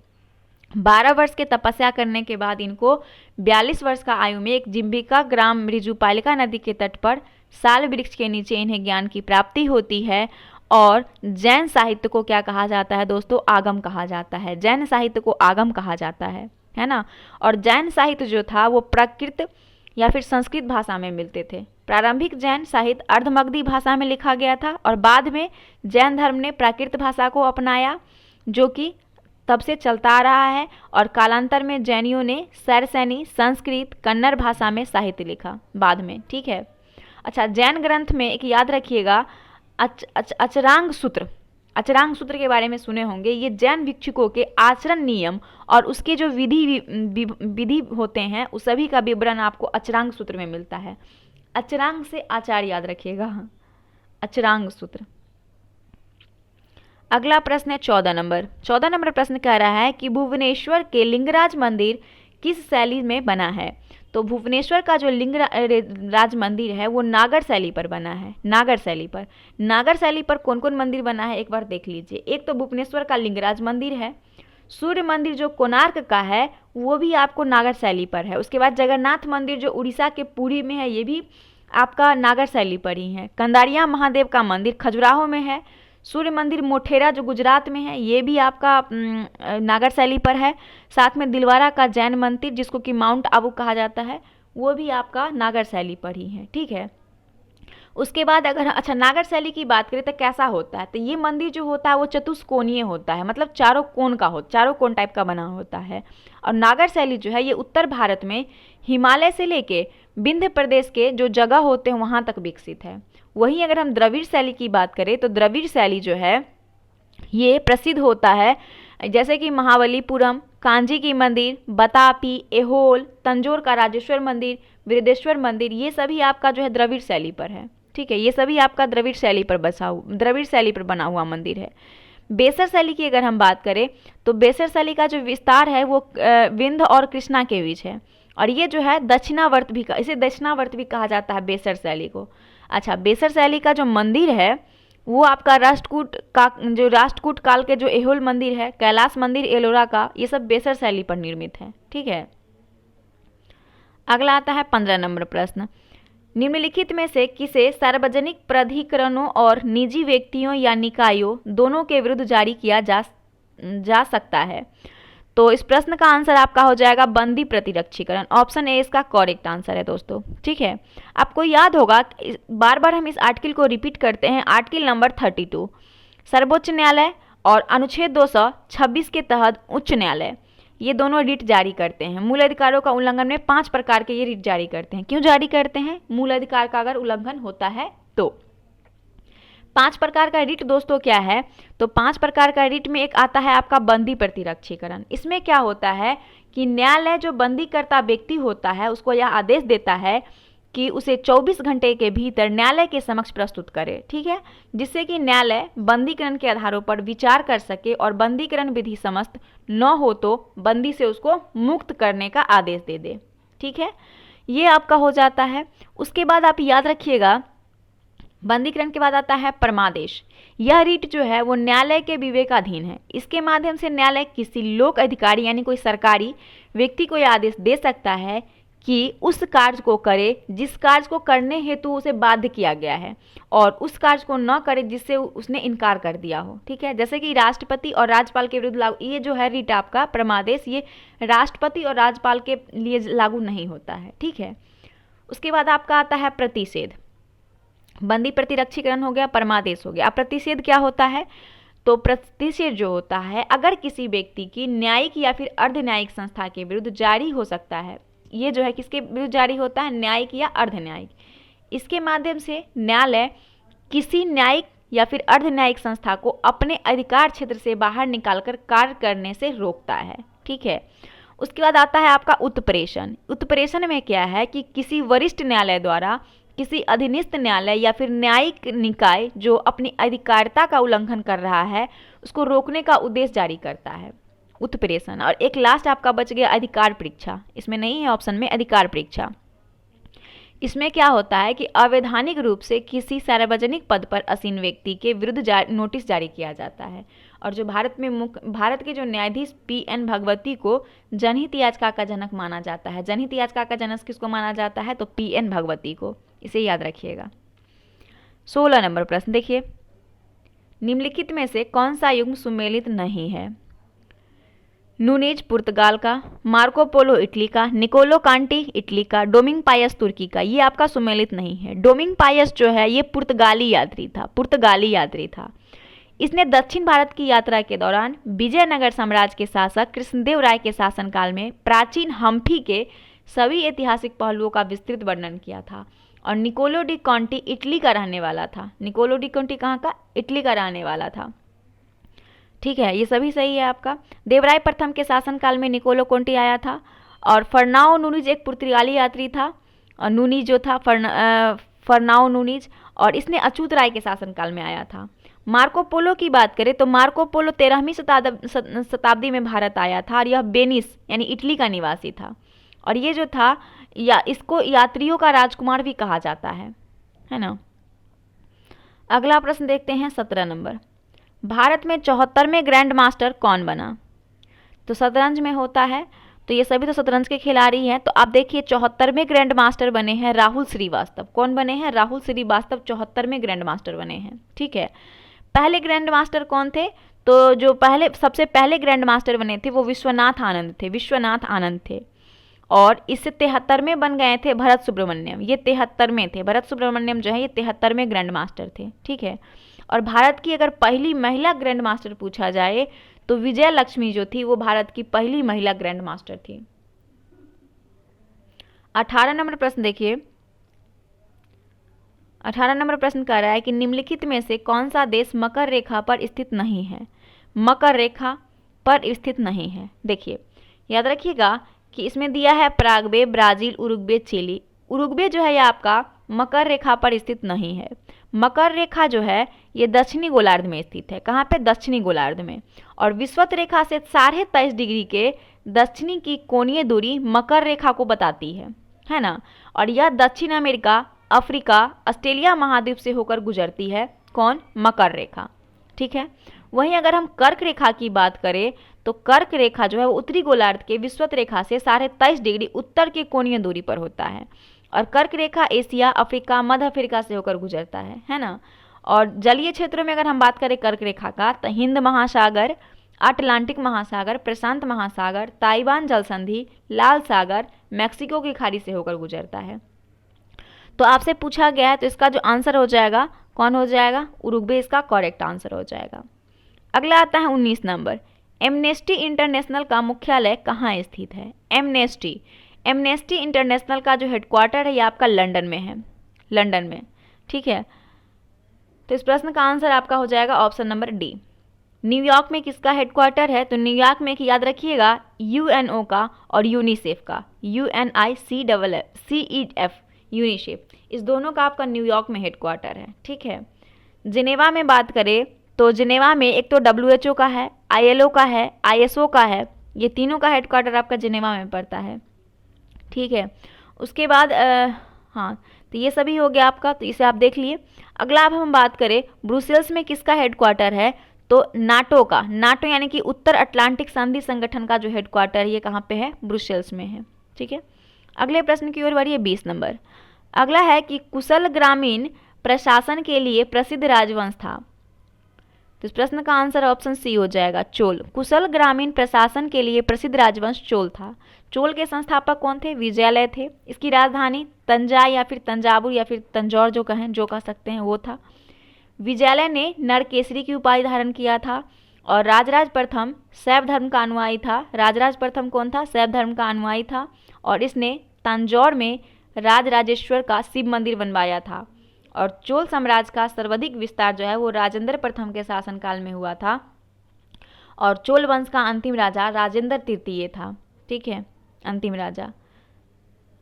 12 वर्ष के तपस्या करने के बाद इनको 42 वर्ष का आयु में एक जिम्बिका ग्राम ऋजुपालिका नदी के तट पर साल वृक्ष के नीचे इन्हें ज्ञान की प्राप्ति होती है। और जैन साहित्य को क्या कहा जाता है दोस्तों? आगम कहा जाता है। जैन साहित्य को आगम कहा जाता है ना। और जैन साहित्य जो था वो प्राकृत या फिर संस्कृत भाषा में मिलते थे। प्रारंभिक जैन साहित्य अर्धमगधी भाषा में लिखा गया था और बाद में जैन धर्म ने प्राकृत भाषा को अपनाया, जो कि तब से चलता आ रहा है। और कालांतर में जैनियों ने सैरसैनी, संस्कृत, कन्नड़ भाषा में साहित्य लिखा बाद में। ठीक है, अच्छा, जैन ग्रंथ में एक याद रखिएगा अचरांग सूत्र के बारे में सुने होंगे। ये जैन भिक्षुकों के आचरण नियम और उसके जो विधि होते हैं उस सभी का विवरण आपको अचरांग सूत्र में मिलता है। अचरांग से आचार याद रखिएगा, अचरांग सूत्र। अगला प्रश्न है 14 नंबर। 14 नंबर प्रश्न कह रहा है कि भुवनेश्वर के लिंगराज मंदिर किस शैली में बना है? तो भुवनेश्वर का जो लिंगराज मंदिर है वो नागर शैली पर बना है। नागर शैली पर कौन कौन मंदिर बना है एक बार देख लीजिए। एक तो भुवनेश्वर का लिंगराज मंदिर है। सूर्य मंदिर जो कोणार्क का है वो भी आपको नागर शैली पर है। उसके बाद जगन्नाथ मंदिर जो उड़ीसा के पुरी में है, ये भी आपका नागर शैली पर ही है। कंदारिया महादेव का मंदिर खजुराहो में है। सूर्य मंदिर मोढेरा जो गुजरात में है, ये भी आपका नागर शैली पर है। साथ में दिलवारा का जैन मंदिर जिसको कि माउंट आबू कहा जाता है, वो भी आपका नागर शैली पर ही है। ठीक है, उसके बाद अगर अच्छा नागर शैली की बात करें तो कैसा होता है? तो ये मंदिर जो होता है वो चतुष्कोणीय होता है, मतलब चारों कोण टाइप का बना होता है। और नागर शैली जो है ये उत्तर भारत में हिमालय से लेके विंध्य प्रदेश के जो जगह होते हैं वहाँ तक विकसित है। वहीं अगर हम द्रविड़ शैली की बात करें तो द्रविड़ शैली जो है ये प्रसिद्ध होता है जैसे कि महाबलीपुरम, कांजी की मंदिर, बतापी, एहोल, तंजौर का राजेश्वर मंदिर, वृद्धेश्वर मंदिर, ये सभी आपका जो है द्रविड़ शैली पर है। ठीक है, ये सभी आपका द्रविड़ शैली पर बना हुआ मंदिर है। बेसर शैली की अगर हम बात करें तो बेसर शैली का जो विस्तार है वो विंध्य और कृष्णा के बीच है। और ये जो है इसे दक्षिणावर्त भी कहा जाता है बेसर शैली को। अच्छा, बेसर शैली का जो मंदिर है वो आपका राष्ट्रकूट काल के जो एहोल मंदिर है, कैलाश मंदिर एलोरा का, ये सब बेसर शैली पर निर्मित है। ठीक है, अगला आता है 15 नंबर प्रश्न। निम्नलिखित में से किसे सार्वजनिक प्राधिकरणों और निजी व्यक्तियों या निकायों दोनों के विरुद्ध जारी किया जा सकता है? तो इस प्रश्न का आंसर आपका हो जाएगा बंदी प्रतिरक्षीकरण। ऑप्शन ए इसका करेक्ट आंसर है दोस्तों। ठीक है, आपको याद होगा, बार बार हम इस आर्टिकल को रिपीट करते हैं। आर्टिकल नंबर 32 सर्वोच्च न्यायालय और अनुच्छेद 226 के तहत उच्च न्यायालय, ये दोनों रिट जारी करते हैं। मूल अधिकारों का उल्लंघन में 5 प्रकार के ये रिट जारी करते हैं। क्यों जारी करते हैं? मूल अधिकार का अगर उल्लंघन होता है तो। 5 प्रकार का रिट दोस्तों क्या है? तो 5 प्रकार का रिट में एक आता है आपका बंदी प्रतिरक्षीकरण। इसमें क्या होता है कि न्यायालय जो बंदीकर्ता व्यक्ति होता है उसको यह आदेश देता है कि उसे 24 घंटे के भीतर न्यायालय के समक्ष प्रस्तुत करे। ठीक है, जिससे कि न्यायालय बंदीकरण के आधारों पर विचार कर सके और बंदीकरण विधि समस्त न हो तो बंदी से उसको मुक्त करने का आदेश दे दे। ठीक है, ये आपका हो जाता है। उसके बाद आप याद रखिएगा, बंदीकरण के बाद आता है परमादेश। यह रिट जो है वो न्यायालय के विवेकाधीन है। इसके माध्यम से न्यायालय किसी लोक अधिकारी यानी कोई सरकारी व्यक्ति को यह आदेश दे सकता है कि उस कार्य को करे जिस कार्य को करने हेतु उसे बाध्य किया गया है, और उस कार्य को न करे जिससे उसने इनकार कर दिया हो। ठीक है, जैसे कि राष्ट्रपति और राज्यपाल के विरुद्ध लागू, ये जो है रिट आपका परमादेश, ये राष्ट्रपति और राज्यपाल के लिए लागू नहीं होता है। ठीक है, उसके बाद आपका आता है प्रतिषेध। बंदी प्रतिरक्षीकरण हो गया, परमादेश हो गया। अब प्रतिषेध क्या होता है? तो प्रतिषेध जो होता है, अगर किसी व्यक्ति की न्यायिक या फिर अर्ध न्यायिक संस्था के विरुद्ध जारी हो सकता है। ये जो है किसके विरुद्ध जारी होता है? न्यायिक या अर्ध न्यायिक। इसके माध्यम से न्यायालय किसी न्यायिक या फिर अर्ध न्यायिक संस्था को अपने अधिकार क्षेत्र से बाहर निकालकर कार्य करने से रोकता है। ठीक है, उसके बाद आता है आपका उत्प्रेषण। उत्प्रेषण में क्या है कि किसी वरिष्ठ न्यायालय द्वारा किसी अधीनस्थ न्यायालय या फिर न्यायिक निकाय जो अपनी अधिकारिता का उल्लंघन कर रहा है उसको रोकने का उद्देश्य जारी करता है, उत्प्रेषण। और एक लास्ट आपका बच गया अधिकार परीक्षा। इसमें नहीं है ऑप्शन में अधिकार परीक्षा। इसमें क्या होता है कि अवैधानिक रूप से किसी सार्वजनिक पद पर आसीन व्यक्ति के विरुद्ध नोटिस जारी किया जाता है। और जो भारत के जो न्यायाधीश PN भगवती को जनहित याचिका का जनक माना जाता है। जनहित याचिका का जनक किसको माना जाता है? तो PN भगवती को। इसे याद रखिएगा। 16 नंबर प्रश्न देखिए, निम्नलिखित में से कौन सा युग्म सुमेलित नहीं है? नूनेज पुर्तगाल का, मार्को पोलो इटली का, निकोलो कांटी इटली का, डोमिंग पायस तुर्की का। ये आपका सुमेलित नहीं है। डोमिंग पायस जो है ये पुर्तगाली यात्री था। इसने दक्षिण भारत की यात्रा के दौरान विजयनगर साम्राज्य के शासक कृष्णदेव राय के शासनकाल में प्राचीन हम्फी के सभी ऐतिहासिक पहलुओं का विस्तृत वर्णन किया था। और निकोलो डी कॉन्टी इटली का रहने वाला था। निकोलो डी कॉन्टी कहाँ का? इटली का रहने वाला था। ठीक है, ये सभी सही है आपका। देवराय प्रथम के शासनकाल में निकोलो कोंटी आया था। और फर्नाओ नूनीज एक पुर्तगाली यात्री था। और नूनीज जो था फर्नाओ नूनीज, और इसने अछूत राय के शासनकाल में आया था। मार्को पोलो की बात करें तो मार्को पोलो 13वीं शताब्दी में भारत आया था और यह वेनिस यानी इटली का निवासी था। और ये जो था इसको यात्रियों का राजकुमार भी कहा जाता है ना। अगला प्रश्न देखते हैं 17 नंबर। भारत में 74वें ग्रैंड मास्टर कौन बना? तो शतरंज में होता है, तो ये सभी तो शतरंज के खिलाड़ी हैं। तो आप देखिए 74वें ग्रैंड मास्टर बने हैं राहुल श्रीवास्तव। कौन बने हैं? राहुल श्रीवास्तव 74वें ग्रैंड मास्टर बने हैं। ठीक है, पहले ग्रैंड मास्टर कौन थे? तो जो सबसे पहले ग्रैंड मास्टर बने थे वो विश्वनाथ आनंद थे। और इससे 73वें बन गए थे भरत सुब्रमण्यम। ये 73वें थे। भरत सुब्रमण्यम जो है ये 73वें ग्रैंड मास्टर थे। ठीक है, और भारत की अगर पहली महिला ग्रैंड मास्टर पूछा जाए तो विजय लक्ष्मी जो थी वो भारत की पहली महिला ग्रैंड मास्टर थी। 18 नंबर प्रश्न देखिए। 18 नंबर प्रश्न कह रहा है कि निम्नलिखित में से कौन सा देश मकर रेखा पर स्थित नहीं है? मकर रेखा पर स्थित नहीं है। देखिए याद रखिएगा कि इसमें दिया है Paraguay, Brazil, Uruguay, Chile. Uruguay जो है ये आपका मकर रेखा पर स्थित नहीं है। मकर रेखा जो है ये दक्षिणी गोलार्ध में स्थित है। कहाँ पे? दक्षिणी गोलार्ध में। और विषुवत रेखा से 23.5 डिग्री के दक्षिणी की कोणीय दूरी मकर रेखा को बताती है ना। और यह दक्षिण अमेरिका, अफ्रीका, ऑस्ट्रेलिया महाद्वीप से होकर गुजरती है। कौन? मकर रेखा। ठीक है, वहीं अगर हम कर्क रेखा की बात करें तो कर्क रेखा जो है वो उत्तरी गोलार्ध के विषुवत रेखा से 23.5 डिग्री उत्तर के कोणीय दूरी पर होता है। और कर्क रेखा एशिया, अफ्रीका, मध्य अफ्रीका से होकर गुजरता है ना। और जलीय क्षेत्रों में अगर हम बात करें कर्क रेखा का, तो हिंद महासागर, अटलांटिक महासागर, प्रशांत महासागर, ताइवान जल संधि, लाल सागर, मैक्सिको की खाड़ी से होकर गुजरता है। तो आपसे पूछा गया है, तो इसका जो आंसर हो जाएगा कौन हो जाएगा, उरुग्वे इसका करेक्ट आंसर हो जाएगा। अगला आता है 19 नंबर, एमनेस्टी इंटरनेशनल का मुख्यालय कहाँ स्थित है। एमनेस्टी इंटरनेशनल का जो हेडक्वार्टर है ये आपका लंदन में है, लंदन में, ठीक है। तो इस प्रश्न का आंसर आपका हो जाएगा ऑप्शन नंबर डी। न्यूयॉर्क में किसका हेडक्वार्टर है, तो न्यूयॉर्क में याद रखिएगा यूएनओ का और यूनिसेफ का, UNICEF, यूनिसेफ, इस दोनों का आपका न्यूयॉर्क में हेडक्वार्टर है, ठीक है। जिनेवा में बात करें तो जिनेवा में एक तो WHO का है, ILO का है, ISO का है, ये तीनों का हेडक्वार्टर आपका जिनेवा में पड़ता है, ठीक है। उसके बाद हाँ, तो ये सभी हो गया आपका, तो इसे आप देख लिए। अगला अब हम बात करें ब्रुसेल्स में किसका हेडक्वार्टर है, तो नाटो का, नाटो यानी कि उत्तर अटलांटिक संधि संगठन का जो हेडक्वार्टर ये कहाँ पे है, ब्रुसेल्स में है, ठीक है। अगले प्रश्न की ओर बढ़िए, 20 नंबर। अगला है कि कुशल ग्रामीण प्रशासन के लिए प्रसिद्ध राजवंश था। तो इस प्रश्न का आंसर ऑप्शन सी हो जाएगा, चोल। कुशल ग्रामीण प्रशासन के लिए प्रसिद्ध राजवंश चोल था। चोल के संस्थापक कौन थे, विजयालय थे। इसकी राजधानी तंजा या फिर तंजावुर या फिर तंजौर जो कह सकते हैं वो था। विजयालय ने नरकेसरी की उपाधि धारण किया था और राजराज प्रथम शैव धर्म का अनुयायी था। राजराज प्रथम कौन था, शैव धर्म का अनुयायी था और इसने तंजौर में राजराजेश्वर का शिव मंदिर बनवाया था। और चोल साम्राज्य का सर्वाधिक विस्तार जो है वो राजेंद्र प्रथम के शासनकाल में हुआ था और चोल वंश का अंतिम राजा राजेंद्र तृतीय था, ठीक है, अंतिम राजा।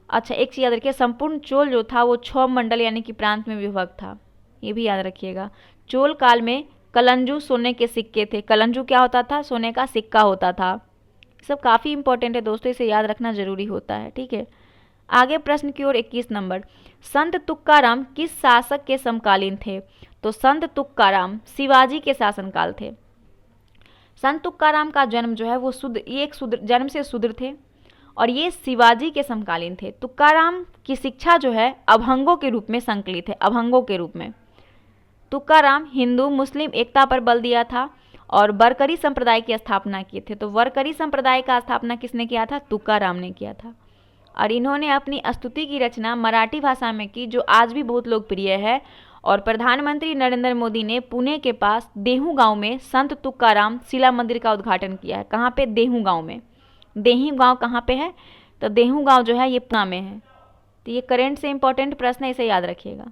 अच्छा, एक चीज याद रखिए, संपूर्ण चोल जो था वो 6 मंडल यानी कि प्रांत में विभक्त था, ये भी याद रखिएगा। चोल काल में कलंजू सोने के सिक्के थे। कलंजू क्या होता था, सोने का सिक्का होता था। सब काफ़ी इंपॉर्टेंट है दोस्तों, इसे याद रखना जरूरी होता है, ठीक है। आगे प्रश्न की ओर 21 नंबर, संत तुकाराम किस शासक के समकालीन थे। तो संत तुकाराम शिवाजी के शासनकाल थे। संत तुकाराम का जन्म जो है वो जन्म से शूद्र थे और ये शिवाजी के समकालीन थे। तुकाराम की शिक्षा जो है अभंगों के रूप में संकलित है, अभंगों के रूप में। तुकाराम हिंदू मुस्लिम एकता पर बल दिया था और वरकरी संप्रदाय की स्थापना किए थे। तो वरकरी संप्रदाय का स्थापना किसने किया था, तुकाराम ने किया था। और इन्होंने अपनी स्तुति की रचना मराठी भाषा में की जो आज भी बहुत लोकप्रिय है। और प्रधानमंत्री नरेंद्र मोदी ने पुणे के पास देहू गांव में संत तुकाराम शिला मंदिर का उद्घाटन किया है। कहाँ पे, देहू गांव में। देही गांव कहाँ पे है, तो देहू गांव जो है ये पुणे में है। तो ये करंट से इंपॉर्टेंट प्रश्न है, इसे याद रखिएगा।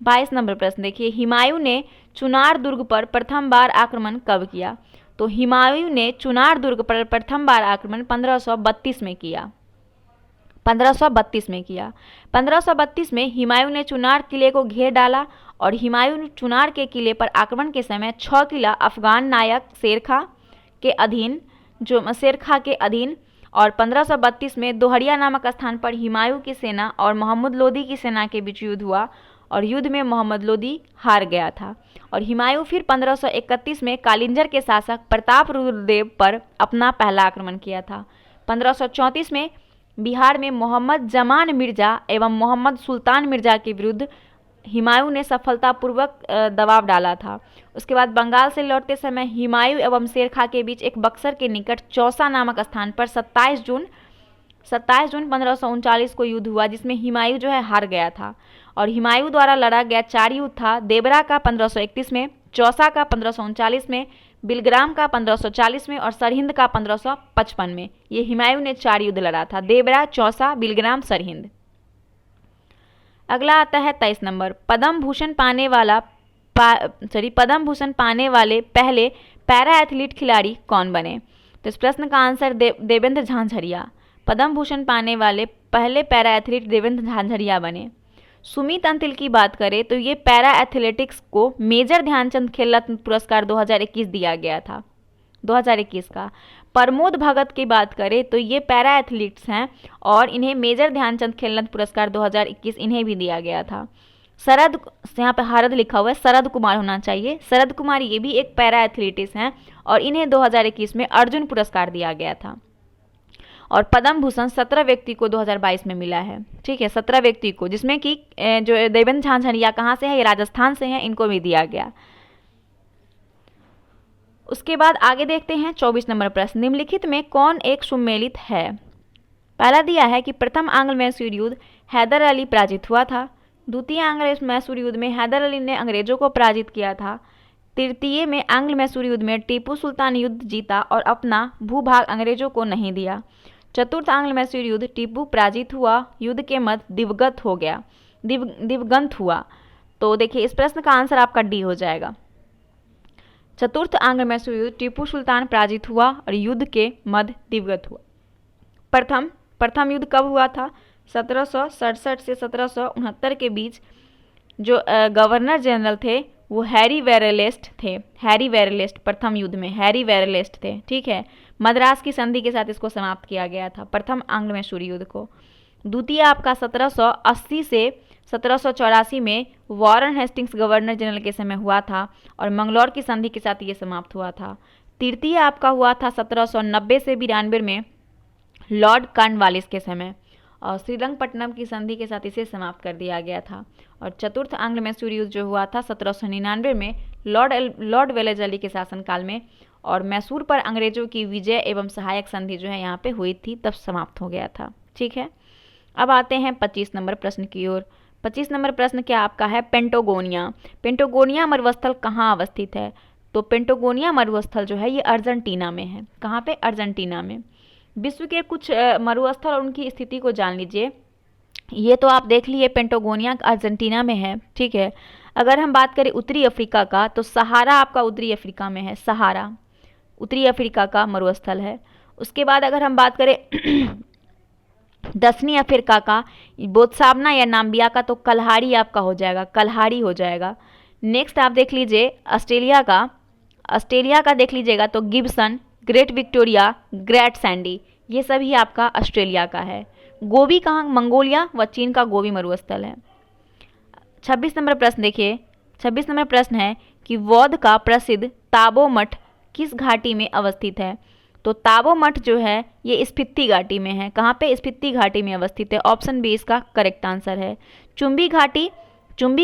22 नंबर प्रश्न देखिए, हुमायूं ने चुनार दुर्ग पर प्रथम बार आक्रमण कब किया। तो हुमायूं ने चुनार दुर्ग पर प्रथम बार आक्रमण 1532 में किया। 1532 में किया। 1532 में हुमायूं ने चुनार किले को घेर डाला और हुमायूं चुनार के किले पर आक्रमण के समय 6 किला अफगान नायक शेरखा के अधीन और 1532 में दोहरिया नामक स्थान पर हुमायूं की सेना और मोहम्मद लोदी की सेना के बीच युद्ध हुआ और युद्ध में मोहम्मद लोदी हार गया था। और हुमायूं फिर 1531 में कालिंजर के शासक प्रताप रुद्रदेव पर अपना पहला आक्रमण किया था। 1534 में बिहार में मोहम्मद जमान मिर्जा एवं मोहम्मद सुल्तान मिर्जा के विरुद्ध हुमायूं ने सफलतापूर्वक दबाव डाला था। उसके बाद बंगाल से लौटते समय हुमायूं एवं शेरखा के बीच एक बक्सर के निकट चौसा नामक स्थान पर 27 जून 1539 को युद्ध हुआ जिसमें हुमायूं जो है हार गया था। और हुमायूं द्वारा लड़ा गया 4 युद्ध था, देवरा का 1531 में, चौसा का 1539 में, बिलग्राम का 1540 में और सरहिंद का 1555 में। ये हुमायूं ने 4 युद्ध लड़ा था, देवरा, चौसा, बिलग्राम, सरहिंद। अगला आता है 23 नंबर, पद्म भूषण पाने वाले पहले पैरा एथलीट खिलाड़ी कौन बने। तो इस प्रश्न का आंसर देवेंद्र झांझरिया। पद्म भूषण पाने वाले पहले पैरा एथलीट देवेंद्र झांझरिया बने। सुमित अंतिल की बात करें तो ये पैरा एथलेटिक्स को मेजर ध्यानचंद खेल रत्न पुरस्कार 2021 दिया गया था, 2021 का। प्रमोद भगत की बात करें तो ये पैरा एथलीट्स हैं और इन्हें मेजर ध्यानचंद खेल रत्न पुरस्कार 2021 इन्हें भी दिया गया था। शरद, यहाँ पे हरद लिखा हुआ है, शरद कुमार होना चाहिए। शरद कुमार ये भी एक पैरा एथलीटिस हैं और इन्हें 2021 में अर्जुन पुरस्कार दिया गया था। और पद्म भूषण 17 व्यक्ति को 2022 में मिला है। ठीक है, 17 व्यक्ति को, जिसमें कि जो देवेंद्र झांझरिया कहाँ से है, ये राजस्थान से है, इनको भी दिया गया। उसके बाद आगे देखते हैं 24 नंबर प्रश्न, निम्नलिखित में कौन एक सुमेलित है। पहला दिया है कि प्रथम आंग्ल मैसूर युद्ध हैदर अली पराजित हुआ था। द्वितीय आंग्ल मैसूर युद्ध में हैदर अली ने अंग्रेजों को पराजित किया था। तृतीय में आंग्ल मैसूर युद्ध में टीपू सुल्तान युद्ध जीता और अपना भूभाग अंग्रेजों को नहीं दिया। चतुर्थ आंग्ल मैसूर युद्ध टीपू पराजित हुआ, युद्ध के मध्य दिवंगत हो गया, दिवंगत हुआ। तो देखिए इस प्रश्न का आंसर आपका डी हो जाएगा। चतुर्थ आंग्ल मैसूर युद्ध टीपू सुल्तान पराजित हुआ और युद्ध के मध्य दिवंगत हुआ। प्रथम युद्ध कब हुआ था? 1767 से 1769 के बीच। जो गवर्नर जनरल थे वो हैरी वेरेलेस्ट थे। हैरी वेरेलेस्ट प्रथम युद्ध में हैरी वेरेलेस्ट थे। ठीक है, मद्रास की संधि के साथ इसको समाप्त किया गया था, प्रथम आंग्ल मैसूर युद्ध को। द्वितीय आपका 1780 से 1784 में वॉरेन हेस्टिंग्स गवर्नर जनरल के समय हुआ था और मंगलौर की संधि के साथ ये समाप्त हुआ था। तृतीय आपका हुआ था 1790 से 92 में लॉर्ड कॉर्नवालिस के समय और श्रीरंगपट्टनम की संधि के साथ इसे समाप्त कर दिया गया था। और चतुर्थ आंग्ल मैसूर युद्ध जो हुआ था 1799 में लॉर्ड वेलेस्ली के शासनकाल में, और मैसूर पर अंग्रेजों की विजय एवं सहायक संधि जो है यहाँ पे हुई थी, तब समाप्त हो गया था। ठीक है, अब आते हैं 25 नंबर प्रश्न की ओर। 25 नंबर प्रश्न क्या आपका है? पेंटागोनिया। पेंटागोनिया मरुस्थल कहाँ अवस्थित है? तो पेंटागोनिया मरुस्थल जो है ये अर्जेंटीना में है। कहाँ पे? अर्जेंटीना में। विश्व के कुछ मरुस्थल और उनकी स्थिति को जान लीजिए। ये तो आप देख लिए पेंटागोनिया अर्जेंटीना में है। ठीक है, अगर हम बात करें उत्तरी अफ्रीका का, तो सहारा आपका उत्तरी अफ्रीका में है। सहारा उत्तरी अफ्रीका का मरुस्थल है। उसके बाद अगर हम बात करें दक्षिणी अफ्रीका का, बोत्सवाना या नाम्बिया का, तो कलहारी आपका हो जाएगा, कलहारी हो जाएगा। नेक्स्ट आप देख लीजिए ऑस्ट्रेलिया का देख लीजिएगा तो Gibson, great Victoria, great Sandy, ये सभी आपका ऑस्ट्रेलिया का है। गोबी कहाँ? मंगोलिया व चीन का गोबी मरुस्थल है। 26 नंबर प्रश्न देखिए। 26 नंबर प्रश्न है कि बौद्ध का प्रसिद्ध ताबो मठ किस घाटी में अवस्थित है? तो ताबो मठ जो है ये स्पीति घाटी में है। कहाँ पे? स्पीति घाटी में अवस्थित है। ऑप्शन बी इसका करेक्ट आंसर है। चुंबी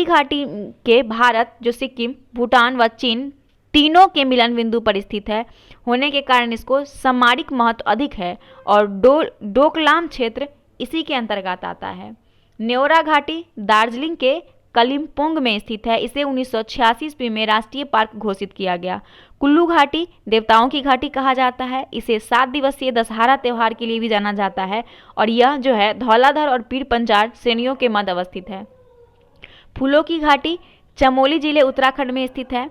घाटी के भारत, जो सिक्किम, भूटान व चीन तीनों के मिलन बिंदु पर स्थित है होने के कारण इसको सामरिक महत्व अधिक है और डोकलाम क्षेत्र इसी के अंतर्गत आता है। न्योरा घाटी दार्जिलिंग के कलिम्पोंग में स्थित है। इसे 1986 ईस्वी में राष्ट्रीय पार्क घोषित किया गया। कुल्लू घाटी देवताओं की घाटी कहा जाता है। इसे 7 दिवसीय दशहरा त्यौहार के लिए भी जाना जाता है और यह जो है धौलाधर और पीर पंचार श्रेणियों के मध्य अवस्थित है। फूलों की घाटी चमोली जिले उत्तराखंड में स्थित है,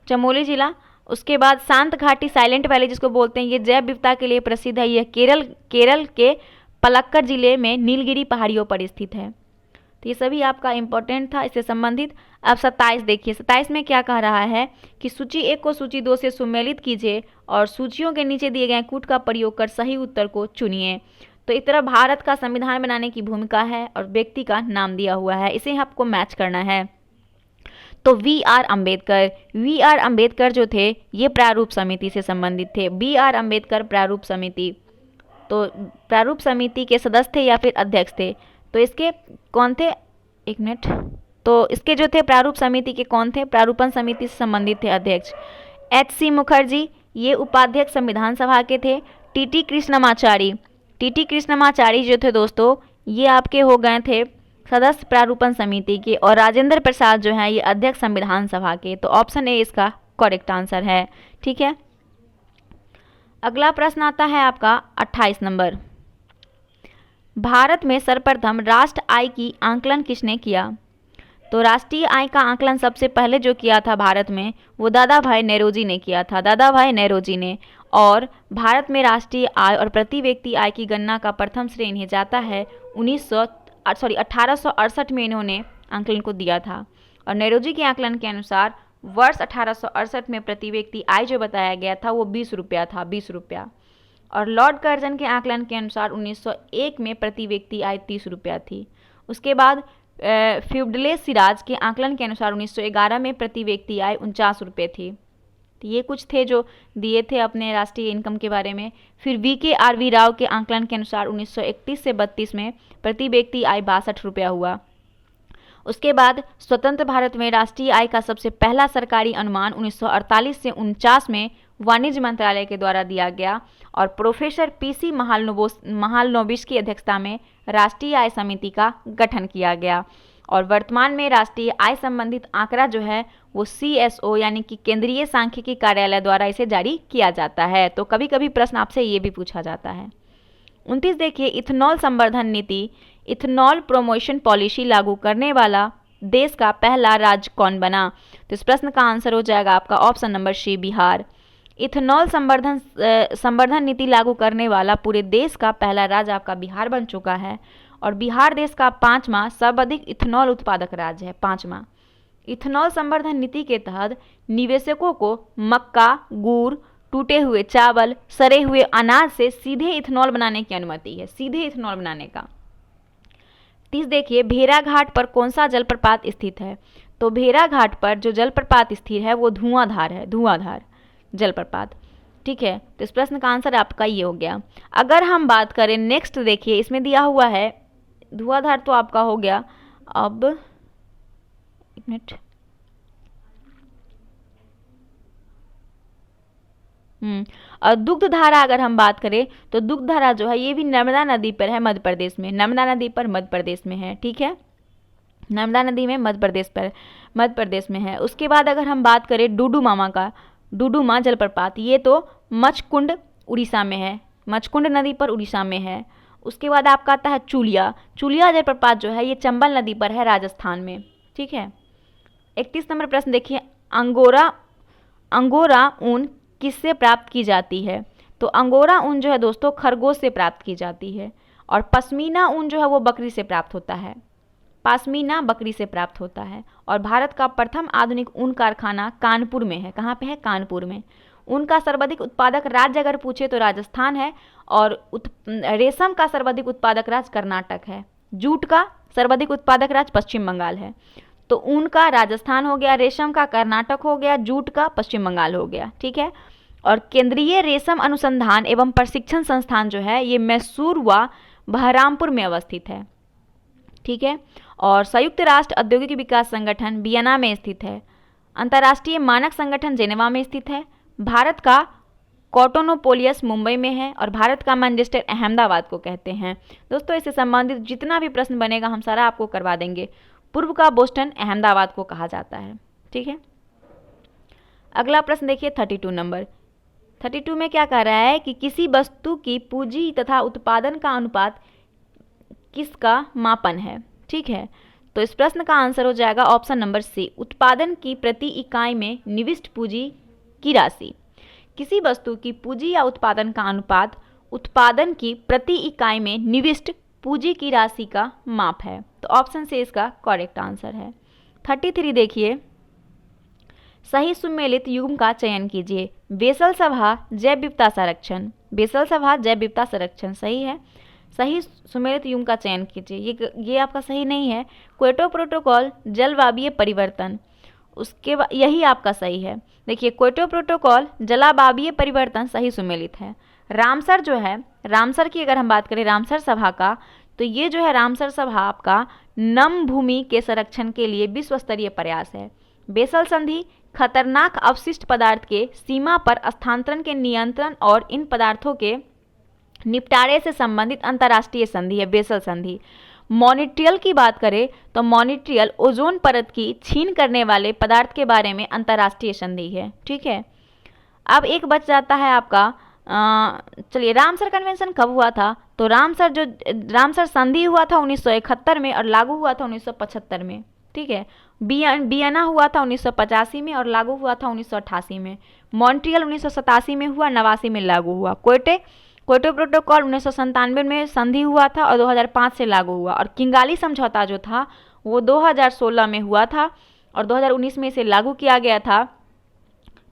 चमोली जिला। उसके बाद शांत घाटी साइलेंट वैली जिसको बोलते हैं, ये जैव विविधता के लिए प्रसिद्ध है। यह केरल के पलक्कड़ जिले में नीलगिरी पहाड़ियों पर स्थित है। तो ये सभी आपका इंपॉर्टेंट था इससे संबंधित। अब 27 देखिए। 27 में क्या कह रहा है कि सूची 1 को सूची 2 से सुमेलित कीजिए और सूचियों के नीचे दिए गए कूट का प्रयोग कर सही उत्तर को चुनिए। तो इस तरह भारत का संविधान बनाने की भूमिका है और व्यक्ति का नाम दिया हुआ है, इसे आपको मैच करना है। तो वी आर अम्बेडकर जो थे ये प्रारूप समिति से संबंधित थे। बी आर अम्बेडकर प्रारूप समिति, तो प्रारूप समिति के सदस्य थे या फिर अध्यक्ष थे? तो इसके कौन थे? एक मिनट। तो इसके जो थे प्रारूप समिति के कौन थे? प्रारूपण समिति से संबंधित थे अध्यक्ष। H.C. मुखर्जी ये उपाध्यक्ष संविधान सभा के थे। टी कृष्णमाचारी जो थे दोस्तों ये आपके हो गए थे सदस्य प्रारूपण समिति के, और राजेंद्र प्रसाद जो है ये अध्यक्ष संविधान सभा के। तो ऑप्शन ए इसका करेक्ट आंसर है। ठीक है, अगला प्रश्न आता है आपका 28 नंबर। भारत में सर्वप्रथम राष्ट्र आय की आंकलन किसने किया? तो राष्ट्रीय आय का आंकलन सबसे पहले जो किया था भारत में वो दादा भाई नेरोजी ने किया था, दादा भाई नेरोजी ने। और भारत में राष्ट्रीय आय और प्रति व्यक्ति आय की गणना का प्रथम श्रेय इन्हें जाता है 1868 में इन्होंने आंकलन को दिया था। और नेरोजी के आंकलन के अनुसार वर्ष 1868 में प्रति व्यक्ति आय जो बताया गया था वो 20 रुपया था, 20 रुपया। और लॉर्ड कर्जन के आंकलन के अनुसार 1901 में प्रति व्यक्ति आय 30 रुपया थी। उसके बाद फ्यूडले सिराज के आंकलन के अनुसार 1911 में प्रति व्यक्ति आय 49 रुपये थी। तो ये कुछ थे जो दिए थे अपने राष्ट्रीय इनकम के बारे में। फिर VKRV राव के आंकलन के अनुसार 1931 से 32 में प्रति व्यक्ति आय 62 रुपया हुआ। उसके बाद स्वतंत्र भारत में राष्ट्रीय आय का सबसे पहला सरकारी अनुमान 1948 से 49 में वाणिज्य मंत्रालय के द्वारा दिया गया और प्रोफेसर PC महालनोबिस की अध्यक्षता में राष्ट्रीय आय समिति का गठन किया गया। और वर्तमान में राष्ट्रीय आय संबंधित आंकड़ा जो है वो CSO यानी कि केंद्रीय सांख्यिकी कार्यालय द्वारा इसे जारी किया जाता है। तो कभी कभी प्रश्न आपसे ये भी पूछा जाता है। 29 देखिए, इथेनॉल संवर्धन नीति, इथेनॉल प्रमोशन पॉलिसी लागू करने वाला देश का पहला राज्य कौन बना? तो इस प्रश्न का आंसर हो जाएगा आपका option number C, Bihar. Ethanol संवर्धन नीति लागू करने वाला पूरे देश का पहला राज्य आपका बिहार बन चुका है और बिहार देश का 5वां सर्वाधिक इथेनॉल उत्पादक राज्य है, 5वां। इथेनॉल संवर्धन नीति के तहत निवेशकों को मक्का, गुड़, टूटे हुए चावल, सड़े हुए अनाज से सीधे इथेनॉल बनाने की अनुमति है, सीधे इथेनॉल बनाने का। 30 देखिए, भेड़ाघाट पर कौन सा जलप्रपात स्थित है? तो भेड़ाघाट पर जो जलप्रपात स्थित है वो धुआंधार है, धुआंधार जलप्रपात। ठीक है, तो इस प्रश्न का आंसर आपका ये हो गया। अगर हम बात करें नेक्स्ट, देखिए इसमें दिया हुआ है धुआंधार तो आपका हो गया। अब एक मिनट, और दुग्धधारा अगर हम बात करें तो दुग्धधारा जो है ये भी नर्मदा नदी पर है, मध्य प्रदेश में, नर्मदा नदी पर मध्य प्रदेश में है। ठीक है, नर्मदा नदी में मध्य प्रदेश में है। उसके बाद अगर हम बात करें डुडुमा जलप्रपात, ये तो मचकुंड उड़ीसा में है, मचकुंड नदी पर उड़ीसा में है। उसके बाद आपका आता है चुलिया जलप्रपात जो है ये चंबल नदी पर है, राजस्थान में। ठीक है, 31 नंबर प्रश्न देखिए, अंगोरा ऊन किससे प्राप्त की जाती है? तो अंगोरा ऊन जो है दोस्तों खरगोश से प्राप्त की जाती है और पश्मीना ऊन जो है वो बकरी से प्राप्त होता है, पश्मीना बकरी से प्राप्त होता है। और भारत का प्रथम आधुनिक ऊन कारखाना कानपुर में है। कहाँ पे है? कानपुर में। ऊन का सर्वाधिक उत्पादक राज्य अगर पूछे तो राजस्थान है और रेशम का सर्वाधिक उत्पादक राज्य कर्नाटक है। जूट का सर्वाधिक उत्पादक राज्य पश्चिम बंगाल है। तो ऊन का राजस्थान हो गया, रेशम का कर्नाटक हो गया, जूट का पश्चिम बंगाल हो गया। ठीक है, और केंद्रीय रेशम अनुसंधान एवं प्रशिक्षण संस्थान जो है ये मैसूर व बहरामपुर में अवस्थित है। ठीक है, और संयुक्त राष्ट्र औद्योगिक विकास संगठन वियना में स्थित है। अंतर्राष्ट्रीय मानक संगठन जेनेवा में स्थित है। भारत का कॉटोनोपोलियस मुंबई में है और भारत का मैनचेस्टर अहमदाबाद को कहते हैं। दोस्तों इससे संबंधित जितना भी प्रश्न बनेगा हम सारा आपको करवा देंगे। पूर्व का बोस्टन अहमदाबाद को कहा जाता है। ठीक है, अगला प्रश्न देखिए 32 नंबर। 32 में क्या कह रहा है कि किसी वस्तु की पूंजी तथा उत्पादन का अनुपात किसका मापन है? ठीक है, तो इस प्रश्न का आंसर हो जाएगा ऑप्शन नंबर C, उत्पादन की प्रति इकाई में निविष्ट पूंजी की राशि। किसी वस्तु की पूंजी या उत्पादन का अनुपात उत्पादन की प्रति इकाई में निविष्ट पूंजी की राशि का माप है। तो ऑप्शन से इसका करेक्ट आंसर है। 33 देखिए, सही सुमेलित युग्म का चयन कीजिए। बेसल सभा जैव विविधता संरक्षण, बेसल सभा जैव विविधता संरक्षण सही है। सही सुमेलित युग्म का चयन कीजिए, ये आपका सही नहीं है। क्योटो प्रोटोकॉल जलवायवीय परिवर्तन, उसके बाद यही आपका सही है। देखिए क्योटो प्रोटोकॉल जलवायवीय परिवर्तन सही सुमेलित है। रामसर जो है, रामसर की अगर हम बात करें रामसर सभा का, तो ये जो है रामसर सभा आपका नम भूमि के संरक्षण के लिए विश्व स्तरीय प्रयास है। बेसल संधि खतरनाक अवशिष्ट पदार्थ के सीमा पर स्थानांतरण के नियंत्रण और इन पदार्थों के निपटारे से संबंधित अंतर्राष्ट्रीय संधि है बेसल संधि। मॉनिट्रियल की बात करें तो मॉनिट्रियल ओजोन परत की छीन करने वाले पदार्थ के बारे में अंतर्राष्ट्रीय संधि है। ठीक है, अब एक बच जाता है आपका, चलिए रामसर कन्वेंशन कब हुआ था? तो रामसर संधि हुआ था 1971 में और लागू हुआ था 1975 में। ठीक है, वियना हुआ था 1985 में और लागू हुआ था 1988 में। मॉन्ट्रियल 1987 में हुआ, 89 में लागू हुआ। क्योटो प्रोटोकॉल 1997 में संधि हुआ था और 2005 से लागू हुआ। और किंगाली समझौता जो था वो 2016 में हुआ था और 2019 में इसे लागू किया गया था।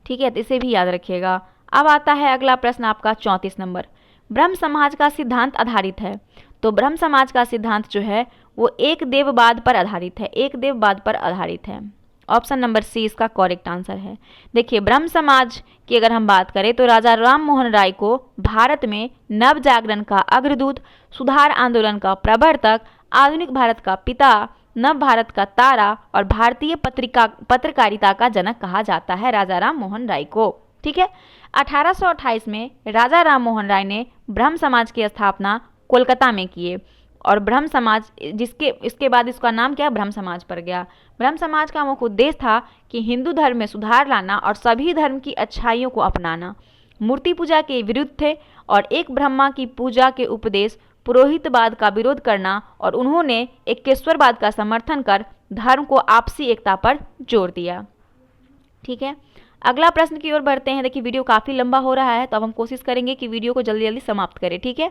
ठीक है, तो इसे भी याद रखिएगा। अब आता है अगला प्रश्न आपका 34 नंबर। ब्रह्म समाज का सिद्धांत आधारित है। तो ब्रह्म समाज का सिद्धांत जो है वो एक देववाद पर आधारित है, एक देववाद पर आधारित है। ऑप्शन नंबर सी इसका करेक्ट आंसर है। देखिए, ब्रह्म समाज की अगर हम बात करें तो राजा राम मोहन राय को भारत में नव जागरण का अग्रदूत, सुधार आंदोलन का प्रवर्तक, आधुनिक भारत का पिता, नव भारत का तारा और भारतीय पत्रकारिता का जनक कहा जाता है राजा राम मोहन राय को। ठीक है। 1828 में राजा राम मोहन राय ने ब्रह्म समाज की स्थापना कोलकाता में किए और ब्रह्म समाज इसके बाद इसका नाम क्या, ब्रह्म समाज पड़ गया। ब्रह्म समाज का मुख्य उद्देश्य था कि हिंदू धर्म में सुधार लाना और सभी धर्म की अच्छाइयों को अपनाना। मूर्ति पूजा के विरुद्ध थे और एक ब्रह्मा की पूजा के उपदेश, पुरोहितवाद का विरोध करना और उन्होंने एकेश्वरवाद का समर्थन कर धर्म को आपसी एकता पर जोर दिया। ठीक है। अगला प्रश्न की ओर बढ़ते हैं। देखिए, वीडियो काफ़ी लंबा हो रहा है तो अब हम कोशिश करेंगे कि वीडियो को जल्दी जल्दी समाप्त करें। ठीक है।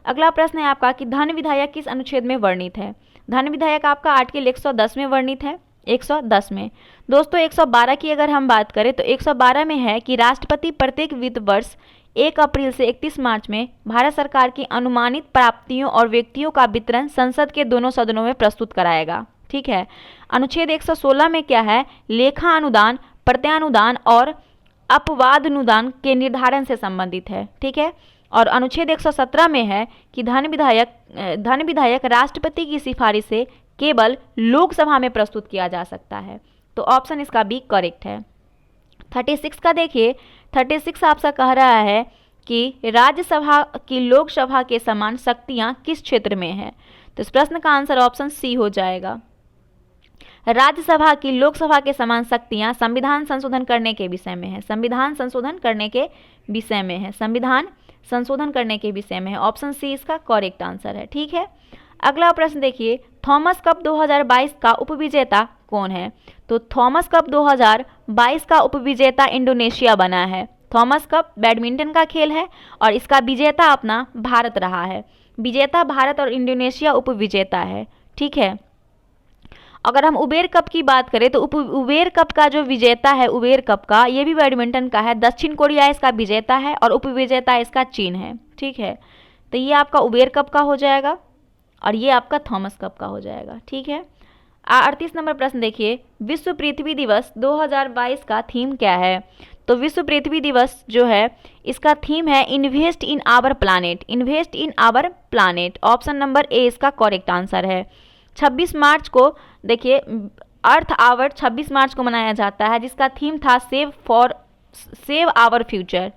अगला प्रश्न है आपका कि धन विधायक किस अनुच्छेद में वर्णित है। धन विधायक आपका आर्टिकल 110 में वर्णित है। 110 में दोस्तों 112 की अगर हम बात करें तो 112 में है कि राष्ट्रपति प्रत्येक वित्त वर्ष 1 अप्रैल से 31 मार्च में भारत सरकार की अनुमानित प्राप्तियों और व्यक्तियों का वितरण संसद के दोनों सदनों में प्रस्तुत कराएगा। ठीक है। अनुच्छेद 116 में क्या है, लेखा अनुदान, प्रत्यानुदान और अपवादानुदान के निर्धारण से संबंधित है। ठीक है। और अनुच्छेद 117 में है कि धन विधायक राष्ट्रपति की सिफारिश से केवल लोकसभा में प्रस्तुत किया जा सकता है। तो ऑप्शन इसका बी करेक्ट है। 36 का देखिए, 36 आपसे कह रहा है कि राज्यसभा की लोकसभा के समान शक्तियां किस क्षेत्र में है। तो इस प्रश्न का आंसर ऑप्शन सी हो जाएगा। राज्यसभा की लोकसभा के समान शक्तियां संविधान संशोधन करने के विषय में है। संविधान संशोधन करने के विषय में है। संविधान संशोधन करने के विषय में है। ऑप्शन सी इसका करेक्ट आंसर है। ठीक है। अगला प्रश्न देखिए, थॉमस कप 2022 का उपविजेता कौन है। तो थॉमस कप 2022 का उपविजेता इंडोनेशिया बना है। थॉमस कप बैडमिंटन का खेल है और इसका विजेता अपना भारत रहा है। विजेता भारत और इंडोनेशिया उपविजेता है। ठीक है। अगर हम उबेर कप की बात करें तो उबेर कप का जो विजेता है, उबेर कप का, ये भी बैडमिंटन का है। दक्षिण कोरिया इसका विजेता है और उपविजेता इसका चीन है। ठीक है। तो ये आपका उबेर कप का हो जाएगा और ये आपका थॉमस कप का हो जाएगा। ठीक है। 38 नंबर प्रश्न देखिए, विश्व पृथ्वी दिवस 2022 का थीम क्या है। तो विश्व पृथ्वी दिवस जो है इसका थीम है invest in our planet. Invest in our planet. Option number A इसका करेक्ट आंसर है। 26 मार्च को देखिए अर्थ आवर 26 मार्च को मनाया जाता है, जिसका थीम था save our future.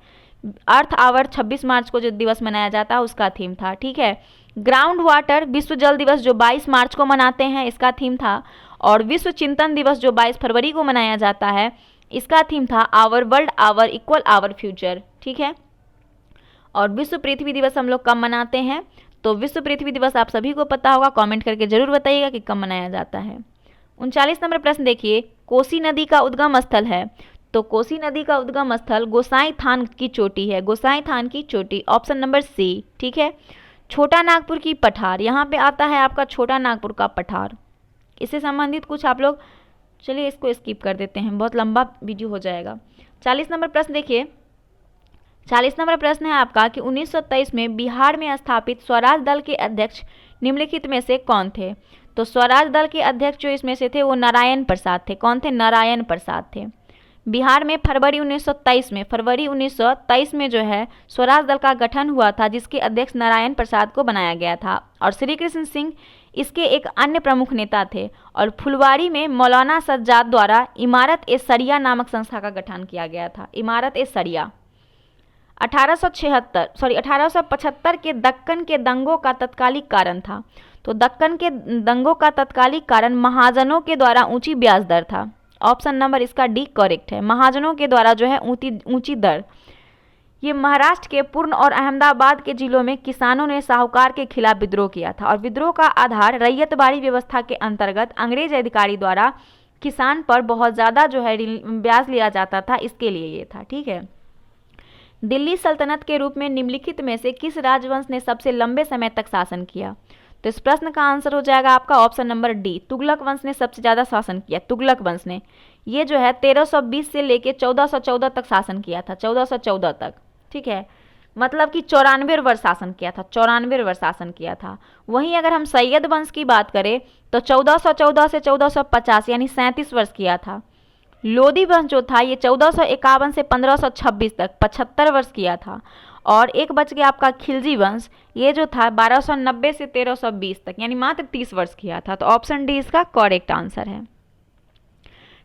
Earth hour 26 March को जो दिवस मनाया जाता है उसका थीम था। ठीक है। ग्राउंड वाटर विश्व जल दिवस जो 22 मार्च को मनाते हैं इसका थीम था। और विश्व चिंतन दिवस जो 22 फरवरी को मनाया जाता है इसका थीम था our world our equal our future. ठीक है। और विश्व पृथ्वी दिवस हम लोग कब मनाते हैं, तो विश्व पृथ्वी दिवस आप सभी को पता होगा, कमेंट करके जरूर बताइएगा कि कब मनाया जाता है। 39 नंबर प्रश्न देखिए, कोसी नदी का उद्गम स्थल है। तो कोसी नदी का उद्गम स्थल गोसाई थान की चोटी है। गोसाई थान की चोटी। Option number C. ठीक है। छोटा नागपुर की पठार, यहाँ पे आता है आपका छोटा नागपुर का पठार। इससे संबंधित कुछ आप लोग, चलिए इसको स्किप कर देते हैं, बहुत लंबा वीडियो हो जाएगा। 40 नंबर प्रश्न देखिए, 40 नंबर प्रश्न है आपका कि 1923 में बिहार में स्थापित स्वराज दल के अध्यक्ष निम्नलिखित में से कौन थे। तो स्वराज दल के अध्यक्ष जो इसमें से थे वो नारायण प्रसाद थे। कौन थे, नारायण प्रसाद थे। बिहार में फरवरी 1923 में जो है स्वराज दल का गठन हुआ था, जिसके अध्यक्ष नारायण प्रसाद को बनाया गया था और श्री कृष्ण सिंह इसके एक अन्य प्रमुख नेता थे। और फुलवारी में मौलाना सज्जाद द्वारा इमारत ए सरिया नामक संस्था का गठन किया गया था। इमारत ए सरिया। 1875 के दक्कन के दंगों का तत्कालिक कारण था। तो दक्कन के दंगों का तत्कालिक कारण महाजनों के द्वारा ऊंची ब्याज दर था। ऑप्शन नंबर इसका डी करेक्ट है। महाजनों के द्वारा जो है ऊंची दर। ये महाराष्ट्र के पूर्ण और अहमदाबाद के जिलों में किसानों ने साहूकार के खिलाफ विद्रोह किया था और विद्रोह का आधार रैयतबाड़ी व्यवस्था के अंतर्गत अंग्रेज अधिकारी द्वारा किसान पर बहुत ज़्यादा जो है ब्याज लिया जाता था, इसके लिए ये था। ठीक है। दिल्ली सल्तनत के रूप में निम्नलिखित में से किस राजवंश ने सबसे लंबे समय तक शासन किया। तो इस प्रश्न का आंसर हो जाएगा आपका ऑप्शन नंबर डी। तुगलक वंश ने सबसे ज़्यादा शासन किया। तुगलक वंश ने ये जो है 1320 से लेके 1414 तक शासन किया था। 1414 तक। ठीक है। मतलब कि 94 वर्ष शासन किया था, 94 वर्ष शासन किया था। वहीं अगर हम सैयद वंश की बात करें तो 1414 से 1450 यानी 37 वर्ष किया था। लोदी वंश जो था ये 1451 से 1526 तक 75 वर्ष किया था। और एक बच गया आपका खिलजी वंश, ये जो था 1290 से 1320 तक यानी मात्र 30 वर्ष किया था। तो ऑप्शन डी इसका करेक्ट आंसर है।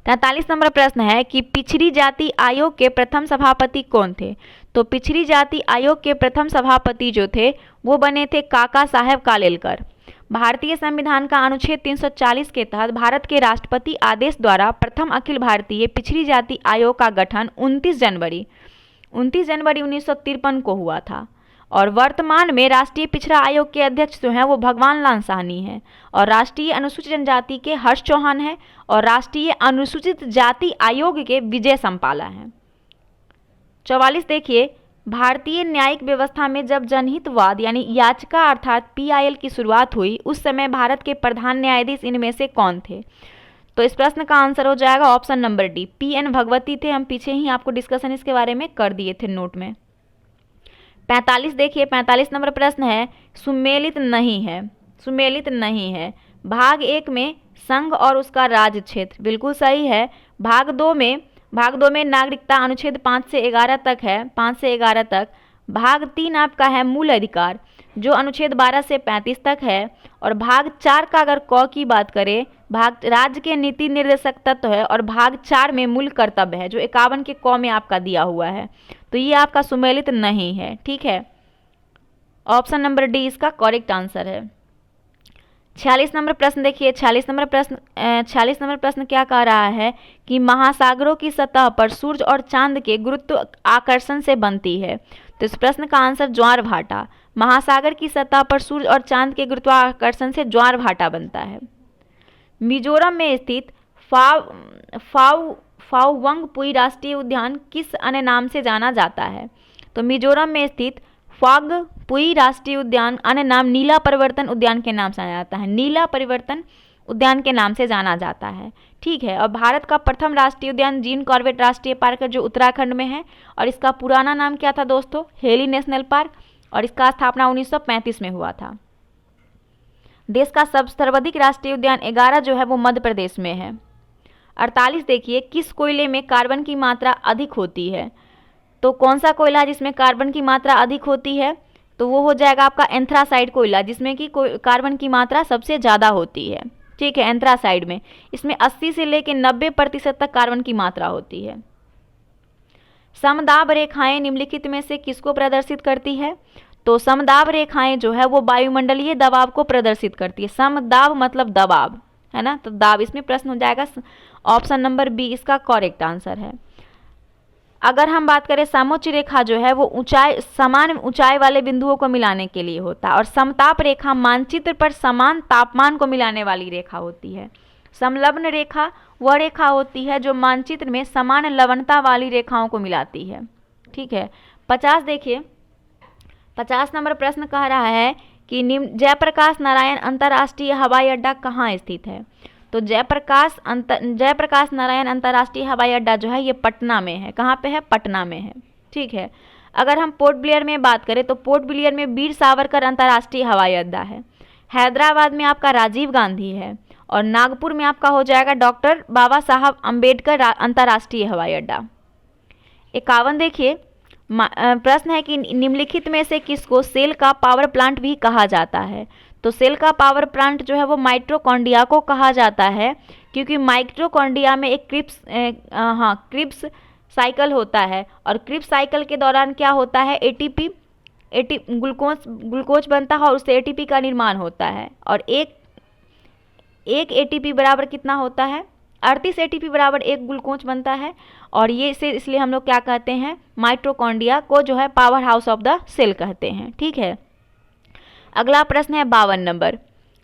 43 नंबर प्रश्न है कि पिछड़ी जाति आयोग के प्रथम सभापति कौन थे। तो पिछड़ी जाति आयोग के प्रथम सभापति जो थे वो बने थे काका साहेब कालेलकर। भारतीय संविधान का अनुच्छेद 340 के तहत भारत के राष्ट्रपति आदेश द्वारा प्रथम अखिल भारतीय पिछड़ी जाति आयोग का गठन 29 जनवरी 1953 को हुआ था। और वर्तमान में राष्ट्रीय पिछड़ा आयोग के अध्यक्ष जो हैं वो भगवान लाल साहनी हैं। और राष्ट्रीय अनुसूचित जनजाति के हर्ष चौहान हैं। और राष्ट्रीय अनुसूचित जाति आयोग के विजय संपाला हैं। 44 देखिए, भारतीय न्यायिक व्यवस्था में जब जनहितवाद यानी याचिका अर्थात PIL की शुरुआत हुई उस समय भारत के प्रधान न्यायाधीश इनमें से कौन थे। तो इस प्रश्न का आंसर हो जाएगा option number D, PN Bhagwati थे। हम पीछे ही आपको डिस्कशन इसके बारे में कर दिए थे नोट में। 45 देखिए, 45 नंबर प्रश्न है सुमेलित नहीं है, सुमेलित नहीं है। भाग 1 में संघ और उसका राज्य क्षेत्र, बिल्कुल सही है। भाग 2 में नागरिकता अनुच्छेद 5 से 11 तक है, 5 से 11 तक। भाग 3 आपका है मूल अधिकार जो अनुच्छेद 12 से 35 तक है। और भाग 4 का अगर क की बात करें, भाग राज्य के नीति निर्देशक तत्व है। और भाग 4 में मूल कर्तव्य है जो 51 के क में आपका दिया हुआ है। तो ये आपका सुमेलित नहीं है, ठीक है। ऑप्शन नंबर डी इसका करेक्ट आंसर है। 46 नंबर प्रश्न देखिए, 46 नंबर प्रश्न क्या कह रहा है कि महासागरों की सतह पर सूर्य और चांद के गुरुत्व आकर्षण से बनती है। तो इस प्रश्न का आंसर ज्वार भाटा। महासागर की सतह पर सूर्य और चांद के गुरुत्वाकर्षण से ज्वार भाटा बनता है। मिजोरम में स्थित फाओवंगपुई राष्ट्रीय उद्यान किस अन्य नाम से जाना जाता है। तो मिजोरम में स्थित फागपुई राष्ट्रीय उद्यान अन्य नाम नीला परिवर्तन उद्यान के नाम से जाना जाता है, नीला परिवर्तन उद्यान के नाम से जाना जाता है, ठीक है। और भारत का प्रथम राष्ट्रीय उद्यान जिम कॉर्बेट राष्ट्रीय पार्क है जो उत्तराखंड में है। और इसका पुराना नाम क्या था दोस्तों, हेली नेशनल पार्क। और इसका स्थापना 1935 में हुआ था। देश का सर्वाधिक राष्ट्रीय उद्यान 11 जो है वो मध्य प्रदेश में है। 48 देखिए, किस कोयले में कार्बन की मात्रा अधिक होती है। तो कौन सा कोयला जिसमें कार्बन की मात्रा अधिक होती है, तो वो हो जाएगा आपका एंथ्रासाइड कोयला जिसमें कि कार्बन की मात्रा सबसे ज़्यादा होती है, ठीक है। एंथ्रासाइड में इसमें 80 से लेकर 90% तक कार्बन की मात्रा होती है। समदाब रेखाएं निम्नलिखित में से किसको प्रदर्शित करती है। तो समदाब रेखाएं जो है वो वायुमंडलीय दबाव को प्रदर्शित करती है। समदाब मतलब दबाव, है ना। तो दाब इसमें प्रश्न हो जाएगा ऑप्शन नंबर बी इसका करेक्ट आंसर है। अगर हम बात करें समोच्च रेखा जो है वो समान ऊंचाई वाले बिंदुओं को मिलाने के लिए होता है। और समताप रेखा मानचित्र पर समान तापमान को मिलाने वाली रेखा होती है। समलग्न रेखा वह रेखा होती है जो मानचित्र में समान लवणता वाली रेखाओं को मिलाती है, ठीक है। 50 देखिए, 50 नंबर प्रश्न कह रहा है कि जयप्रकाश नारायण अंतर्राष्ट्रीय हवाई अड्डा कहाँ स्थित है। तो जयप्रकाश नारायण अंतर्राष्ट्रीय हवाई अड्डा जो है ये पटना में है। कहाँ पे है, पटना में है, ठीक है। अगर हम पोर्ट ब्लेयर में बात करें तो पोर्ट ब्लेयर में वीर सावरकर अंतर्राष्ट्रीय हवाई अड्डा है। हैदराबाद में आपका राजीव गांधी है। और नागपुर में आपका हो जाएगा डॉक्टर बाबा साहब अम्बेडकर अंतर्राष्ट्रीय हवाई अड्डा। 51 देखिए, प्रश्न है कि निम्नलिखित में से किसको सेल का पावर प्लांट भी कहा जाता है। तो सेल का पावर प्लांट जो है वो माइटोकॉन्ड्रिया को कहा जाता है क्योंकि माइटोकॉन्ड्रिया में एक क्रिप्स साइकिल होता है। और क्रिप्स साइकिल के दौरान क्या होता है, एटीपी ग्लूकोज बनता है और उससे एटीपी का निर्माण होता है। और एक एटीपी बराबर कितना होता है, 38 एटीपी बराबर एक ग्लूकोज बनता है। और ये इसे इसलिए हम लोग क्या कहते हैं, माइटोकॉन्ड्रिया को जो है power house of the cell कहते हैं, ठीक है। अगला प्रश्न है 52 नंबर।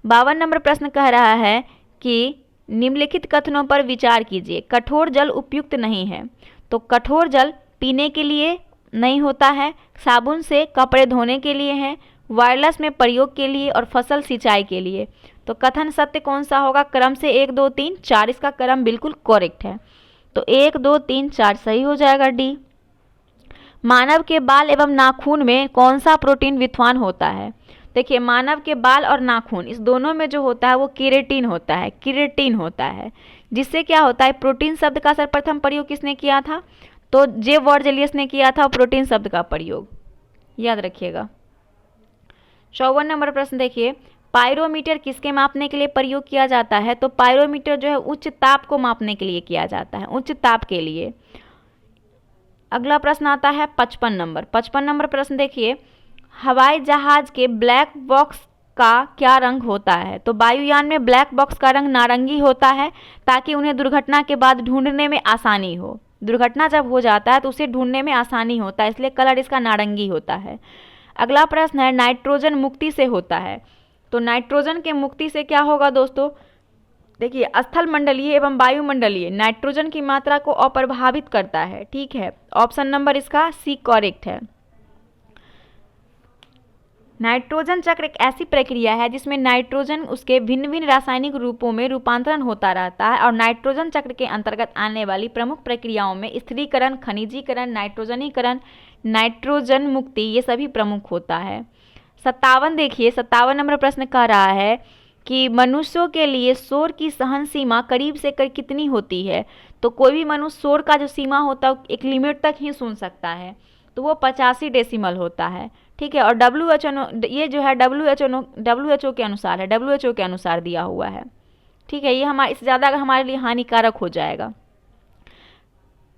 52 नंबर प्रश्न कह रहा है कि निम्नलिखित कथनों पर विचार कीजिए। कठोर जल उपयुक्त नहीं है। तो कठोर जल पीने के लिए नहीं होता है, साबुन से कपड़े धोने के लिए है, वायरलेस में प्रयोग के लिए और फसल सिंचाई के लिए। तो कथन सत्य कौन सा होगा, क्रम से 1 2 3 4 इसका क्रम बिल्कुल करेक्ट है। तो 1 2 3 4 सही हो जाएगा डी। मानव के बाल एवं नाखून में कौन सा प्रोटीन विद्यमान होता है? देखिए, मानव के बाल और नाखून इस दोनों में जो होता है वो केरेटिन होता है, केरेटिन होता है, जिससे क्या होता है, प्रोटीन शब्द का सर्वप्रथम प्रयोग किसने किया था? तो जे वर्जेलियस ने किया था प्रोटीन शब्द का प्रयोग, याद रखिएगा। 54 नंबर प्रश्न देखिए, पायरोमीटर किसके मापने के लिए प्रयोग किया जाता है? तो पायरोमीटर जो है उच्च ताप को मापने के लिए किया जाता है, उच्च ताप के लिए। अगला प्रश्न आता है 55 नंबर। 55 नंबर प्रश्न देखिए, हवाई जहाज के ब्लैक बॉक्स का क्या रंग होता है? तो वायुयान में ब्लैक बॉक्स का रंग नारंगी होता है, ताकि उन्हें दुर्घटना के बाद ढूंढने में आसानी हो। दुर्घटना जब हो जाता है तो उसे ढूंढने में आसानी होता है, इसलिए कलर इसका नारंगी होता है। अगला प्रश्न है, नाइट्रोजन मुक्ति से होता है। तो नाइट्रोजन के मुक्ति से क्या होगा दोस्तों? देखिए, स्थल मंडलीय एवं वायुमंडलीय नाइट्रोजन की मात्रा को अप्रभावित करता है, ठीक है। ऑप्शन नंबर इसका सी करेक्ट है। नाइट्रोजन चक्र एक ऐसी प्रक्रिया है जिसमें नाइट्रोजन उसके भिन्न भिन्न रासायनिक रूपों में रूपांतरण होता रहता है, और नाइट्रोजन चक्र के अंतर्गत आने वाली प्रमुख प्रक्रियाओं में स्थिरीकरण, खनिजीकरण, नाइट्रोजनीकरण, नाइट्रोजन मुक्ति, ये सभी प्रमुख होता है। 57 देखिए, 57 नंबर प्रश्न कह रहा है कि मनुष्यों के लिए शोर की सहन सीमा करीब से करीब कितनी होती है? तो कोई भी मनुष्य शोर का जो सीमा होता है एक लिमिट तक ही सुन सकता है, तो वो 85 डेसिमल होता है, ठीक है। और WHO ये जो है WHO के अनुसार है, WHO के अनुसार दिया हुआ है, ठीक है। ये हमारे इससे ज़्यादा अगर हमारे लिए हानिकारक हो जाएगा।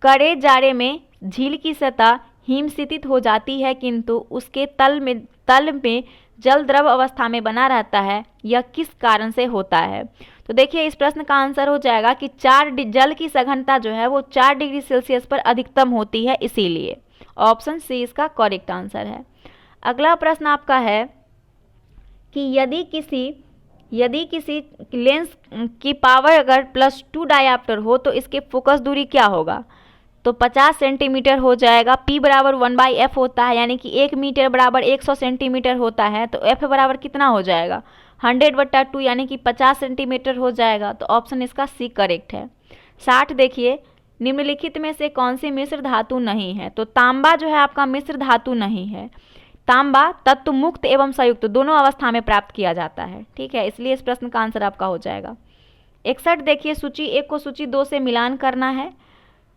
कड़े जाड़े में झील की सतह हिमस्थित हो जाती है, किंतु उसके तल में जल द्रव अवस्था में बना रहता है, यह किस कारण से होता है? तो देखिए, इस प्रश्न का आंसर हो जाएगा कि जल की सघनता जो है वो 4 डिग्री सेल्सियस पर अधिकतम होती है, इसीलिए। ऑप्शन सी इसका करेक्ट आंसर है। अगला प्रश्न आपका है कि यदि किसी लेंस की पावर अगर +2 डायऑप्टर हो तो इसके फोकस दूरी क्या होगा? तो 50 सेंटीमीटर हो जाएगा। P बराबर 1/f होता है, यानी कि 1 मीटर बराबर 100 सेंटीमीटर होता है, तो F बराबर कितना हो जाएगा? 100/2, यानी कि 50 सेंटीमीटर हो जाएगा। तो ऑप्शन इसका सी करेक्ट है। 60 देखिए, निम्नलिखित में से कौन सी मिश्र धातु नहीं है? तो तांबा जो है आपका मिश्र धातु नहीं है। तांबा तत्व मुक्त एवं संयुक्त दोनों अवस्था में प्राप्त किया जाता है, ठीक है, इसलिए इस प्रश्न का आंसर आपका हो जाएगा। 61 देखिए, सूची 1 को सूची 2 से मिलान करना है,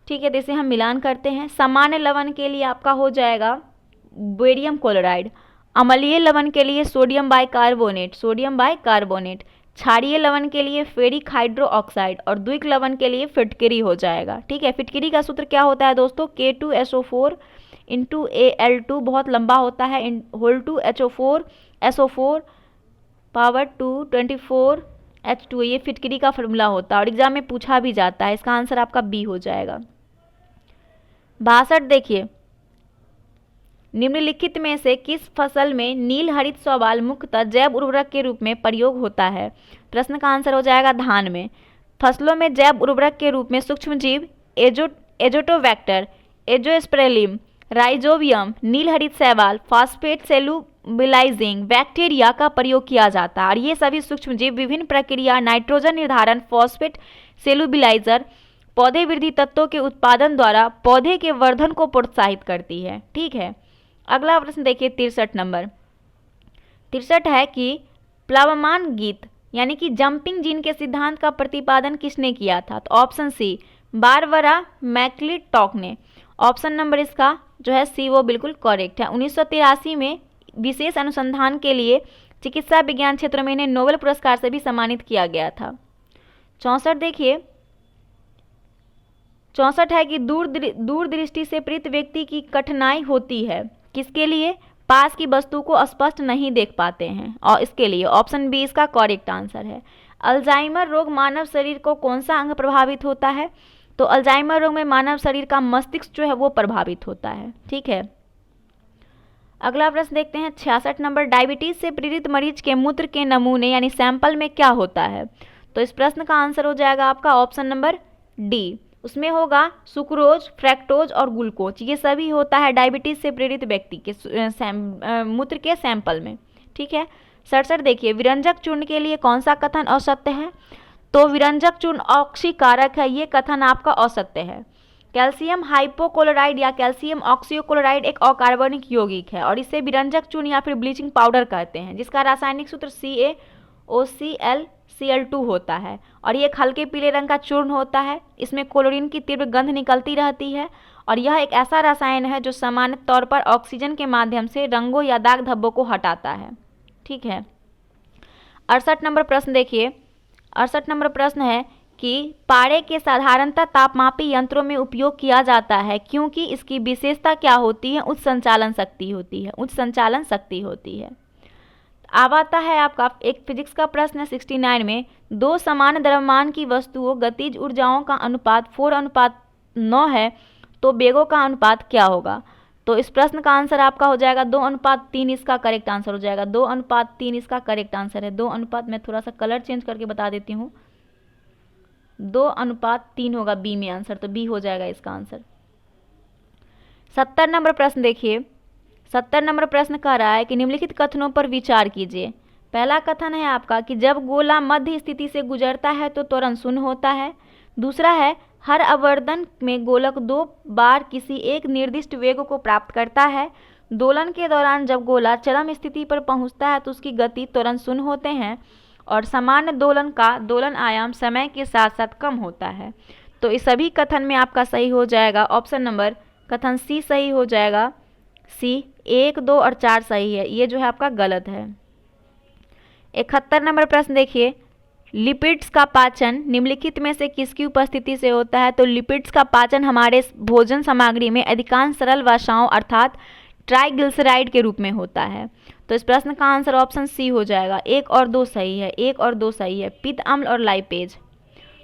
ठीक है। जैसे हम मिलान करते हैं, सामान्य लवण के लिए आपका हो जाएगा बेरियम क्लोराइड, अम्लीय लवण के लिए सोडियम बाइकार्बोनेट, क्षारीय लवण के लिए फेरिक हाइड्रोक्साइड, और द्विक लवण के लिए फिटकरी हो जाएगा, ठीक है। फिटकरी का सूत्र क्या होता है दोस्तों? K2SO4 × Al2, बहुत लंबा होता है, whole 2 HO4 SO4 power 2 24H2, ये फिटकरी का फॉर्मूला होता है और एग्जाम में पूछा भी जाता है। इसका आंसर आपका बी हो जाएगा। 62 देखिए, निम्नलिखित में से किस फसल में नील हरित शैवाल मुख्यतः जैव उर्वरक के रूप में प्रयोग होता है? प्रश्न का आंसर हो जाएगा धान में। फसलों में जैव उर्वरक के रूप में सूक्ष्मजीव एजोटोबैक्टर, एजोस्पेरिलम, राइजोबियम, नील हरित शैवाल, फॉस्फेट सेलुबिलाइजिंग बैक्टीरिया का प्रयोग किया जाता है, और ये सभी सूक्ष्मजीव विभिन्न प्रक्रिया नाइट्रोजन निर्धारण, फॉस्फेट सेलुबिलाइजर, पौधे वृद्धि तत्वों के उत्पादन द्वारा पौधे के वर्धन को प्रोत्साहित करती है, ठीक है। अगला प्रश्न देखिए 63 नंबर। 63 है कि प्लवमान गीत यानी कि जंपिंग जीन के सिद्धांत का प्रतिपादन किसने किया था? तो ऑप्शन सी बारबरा मैक्लिंटॉक ने। ऑप्शन नंबर इसका जो है सी वो बिल्कुल करेक्ट है। 1983 में विशेष अनुसंधान के लिए चिकित्सा विज्ञान क्षेत्र में इन्हें नोबेल पुरस्कार से भी सम्मानित किया गया था। 64 देखिए, 64 है कि दूरदृष्टि से पीड़ित व्यक्ति की कठिनाई होती है किसके लिए? पास की वस्तु को स्पष्ट नहीं देख पाते हैं, और इसके लिए ऑप्शन बी इसका करेक्ट आंसर है। अल्जाइमर रोग मानव शरीर को कौन सा अंग प्रभावित होता है? तो अल्जाइमर रोग में मानव शरीर का मस्तिष्क जो है वो प्रभावित होता है, ठीक है। अगला प्रश्न देखते हैं 66 नंबर। डायबिटीज से पीड़ित मरीज के मूत्र के नमूने यानी सैंपल में क्या होता है? तो इस प्रश्न का आंसर हो जाएगा आपका ऑप्शन नंबर डी, उसमें होगा सुक्रोज, फ्रैक्टोज और ग्लूकोज, ये सभी होता है डायबिटीज से पीड़ित व्यक्ति के मूत्र के सैंपल में, ठीक है। 67 देखिए, विरंजक चूर्ण के लिए कौन सा कथन असत्य है? तो विरंजक चूर्ण ऑक्सीकारक है, ये कथन आपका असत्य है। कैल्शियम हाइपोक्लोराइड या कैल्शियम ऑक्सीक्लोराइड एक अकार्बनिक यौगिक है और इसे विरंजक चूर्ण या फिर ब्लीचिंग पाउडर कहते हैं, जिसका रासायनिक सूत्र CaOClCl2 होता है और ये एक हल्के पीले रंग का चूर्ण होता है। इसमें क्लोरीन की तीव्र गंध निकलती रहती है और यह एक ऐसा रसायन है जो सामान्य तौर पर ऑक्सीजन के माध्यम से रंगों या दाग धब्बों को हटाता है। ठीक है। 68 नंबर प्रश्न देखिए। 68 नंबर प्रश्न है कि पारे के साधारणतः तापमापी यंत्रों में उपयोग किया जाता है क्योंकि इसकी विशेषता क्या होती है? उच्च संचालन शक्ति होती है। उच्च संचालन शक्ति होती है। अब आता है आपका एक फिजिक्स का प्रश्न है 69 में, दो समान द्रव्यमान की वस्तुओं गतिज ऊर्जाओं का अनुपात 4:9 है तो वेगों का अनुपात क्या होगा? तो इस प्रश्न का आंसर आपका हो जाएगा 2:3 इसका करेक्ट आंसर हो जाएगा। 2:3 इसका करेक्ट आंसर है। 2 मैं थोड़ा सा कलर चेंज करके बता देती हूँ। 2:3 होगा बी में आंसर, तो बी हो जाएगा इसका आंसर। 70 नंबर प्रश्न देखिए। 70 नंबर प्रश्न कह रहा है कि निम्नलिखित कथनों पर विचार कीजिए। पहला कथन है आपका कि जब गोला मध्य स्थिति से गुजरता है तो त्वरण शून्य होता है। दूसरा है हर आवर्तन में गोलक 2 बार किसी एक निर्दिष्ट वेग को प्राप्त करता है। दोलन के दौरान जब गोला चरम स्थिति पर पहुंचता है तो उसकी गति त्वरण शून्य होते हैं और सामान्य दोलन का दोलन आयाम समय के साथ साथ कम होता है। तो इस सभी कथन में आपका सही हो जाएगा ऑप्शन नंबर कथन सी सही हो जाएगा। सी 1, 2 और 4 सही है। ये जो है आपका गलत है। 71 नंबर प्रश्न देखिए। लिपिड्स का पाचन निम्नलिखित में से किसकी उपस्थिति से होता है? तो लिपिड्स का पाचन हमारे भोजन सामग्री में अधिकांश सरल वसाओं अर्थात ट्राइग्लिसराइड के रूप में होता है। तो इस प्रश्न का आंसर ऑप्शन सी हो जाएगा। 1 और 2 सही है। 1 और 2 सही है। पित्त अम्ल और लाइपेज।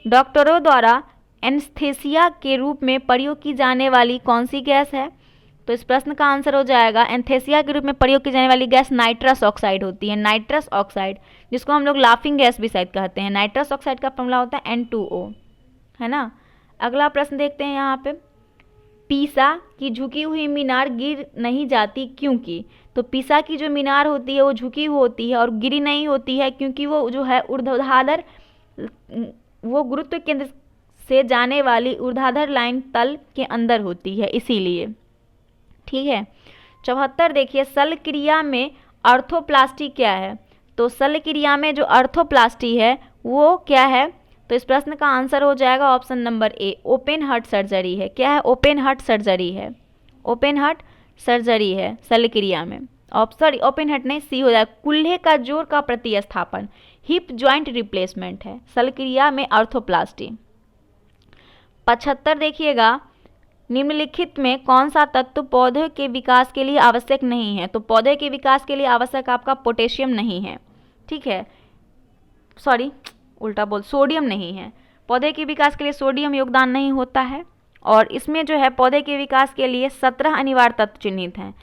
डॉक्टरों द्वारा एनेस्थीसिया के रूप में प्रयोग की जाने वाली कौन सी गैस है? तो इस प्रश्न का आंसर हो जाएगा एनेस्थीसिया के रूप में प्रयोग की जाने वाली गैस नाइट्रस ऑक्साइड होती है। नाइट्रस ऑक्साइड, जिसको हम लोग लाफिंग गैस भी शायद कहते हैं। नाइट्रस ऑक्साइड का फॉर्मूला होता है N2O, है ना। अगला प्रश्न देखते हैं यहाँ पे। पीसा की झुकी हुई मीनार गिर नहीं जाती क्योंकि? तो पीसा की जो मीनार होती है वो झुकी हुई होती है और गिरी नहीं होती है क्योंकि वो जो है ऊर्ध्वाधर, वो गुरुत्व केंद्र से जाने वाली ऊर्ध्वाधर लाइन तल के अंदर होती है, इसीलिए। ठीक है। 74 देखिए। सल क्रिया में अर्थोप्लास्टी क्या है? तो सल क्रिया में जो अर्थोप्लास्टी है वो क्या है? तो इस प्रश्न का आंसर हो जाएगा ऑप्शन नंबर ए, ओपन हार्ट सर्जरी है। क्या है? ओपन हार्ट सर्जरी है। ओपन हार्ट सर्जरी है सल क्रिया में। सॉरी, ओपन हार्ट नहीं, सी हो जाएगा। कुल्हे का जोड़ का प्रतिस्थापन, हिप ज्वाइंट रिप्लेसमेंट है सल क्रिया में अर्थोप्लास्टी। 75 देखिएगा। निम्नलिखित में कौन सा तत्व पौधे के विकास के लिए आवश्यक नहीं है? तो पौधे के विकास के लिए आवश्यक आपका पोटेशियम नहीं है। ठीक है, सॉरी उल्टा बोल, सोडियम नहीं है। पौधे के विकास के लिए सोडियम योगदान नहीं होता है और इसमें जो है पौधे के विकास के लिए 17 अनिवार्य तत्व चिन्हित हैं।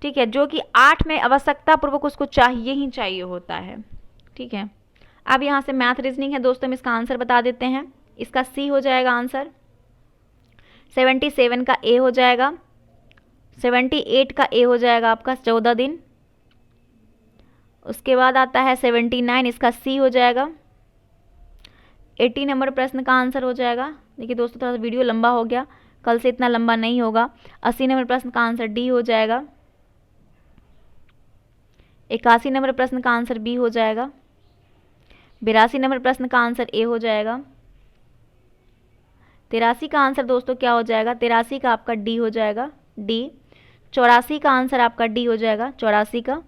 ठीक है, जो कि 8 में आवश्यकता पूर्वक उसको चाहिए ही चाहिए होता है। ठीक है, अब यहाँ से मैथ रीजनिंग है दोस्तों, हम इसका आंसर बता देते हैं। इसका सी हो जाएगा आंसर। 77 का ए हो जाएगा। 78 का ए हो जाएगा आपका 14 दिन। उसके बाद आता है 79, इसका सी हो जाएगा। 80 नंबर प्रश्न का आंसर हो जाएगा। देखिए दोस्तों थोड़ा सा वीडियो लंबा हो गया, कल से इतना लंबा नहीं होगा। 80 नंबर प्रश्न का आंसर डी हो जाएगा। 81 नंबर प्रश्न का आंसर बी हो जाएगा। 82 नंबर प्रश्न का आंसर ए हो जाएगा। 83 का आंसर दोस्तों क्या हो जाएगा? 83 का आपका डी हो जाएगा, डी। 84 का आंसर आपका डी हो जाएगा, 84 का।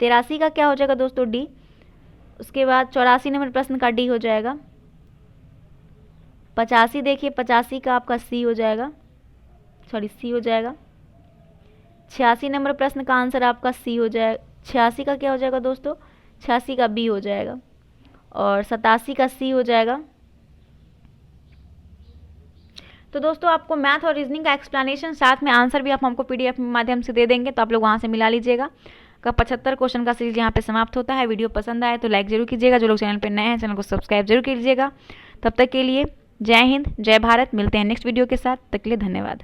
83 का क्या हो जाएगा दोस्तों? डी। उसके बाद 84 नंबर प्रश्न का डी हो जाएगा। 85 देखिए, 85 का आपका सी हो जाएगा, सॉरी सी हो जाएगा। 86 नंबर प्रश्न का आंसर आपका सी हो जाएगा। 86 का क्या हो जाएगा दोस्तों? 86 का बी हो जाएगा और 87 का सी हो जाएगा। तो दोस्तों आपको मैथ और रीजनिंग का एक्सप्लेनेशन साथ में आंसर भी आप हमको पीडीएफ माध्यम से दे देंगे, तो आप लोग वहाँ से मिला लीजिएगा। का 75 क्वेश्चन का सीरीज यहाँ पे समाप्त होता है। वीडियो पसंद आए तो लाइक जरूर कीजिएगा। जो लोग चैनल पर नए हैं चैनल को सब्सक्राइब जरूर कीजिएगा। तब तक के लिए जय हिंद, जय भारत। मिलते हैं नेक्स्ट वीडियो के साथ, तब तक के लिए धन्यवाद।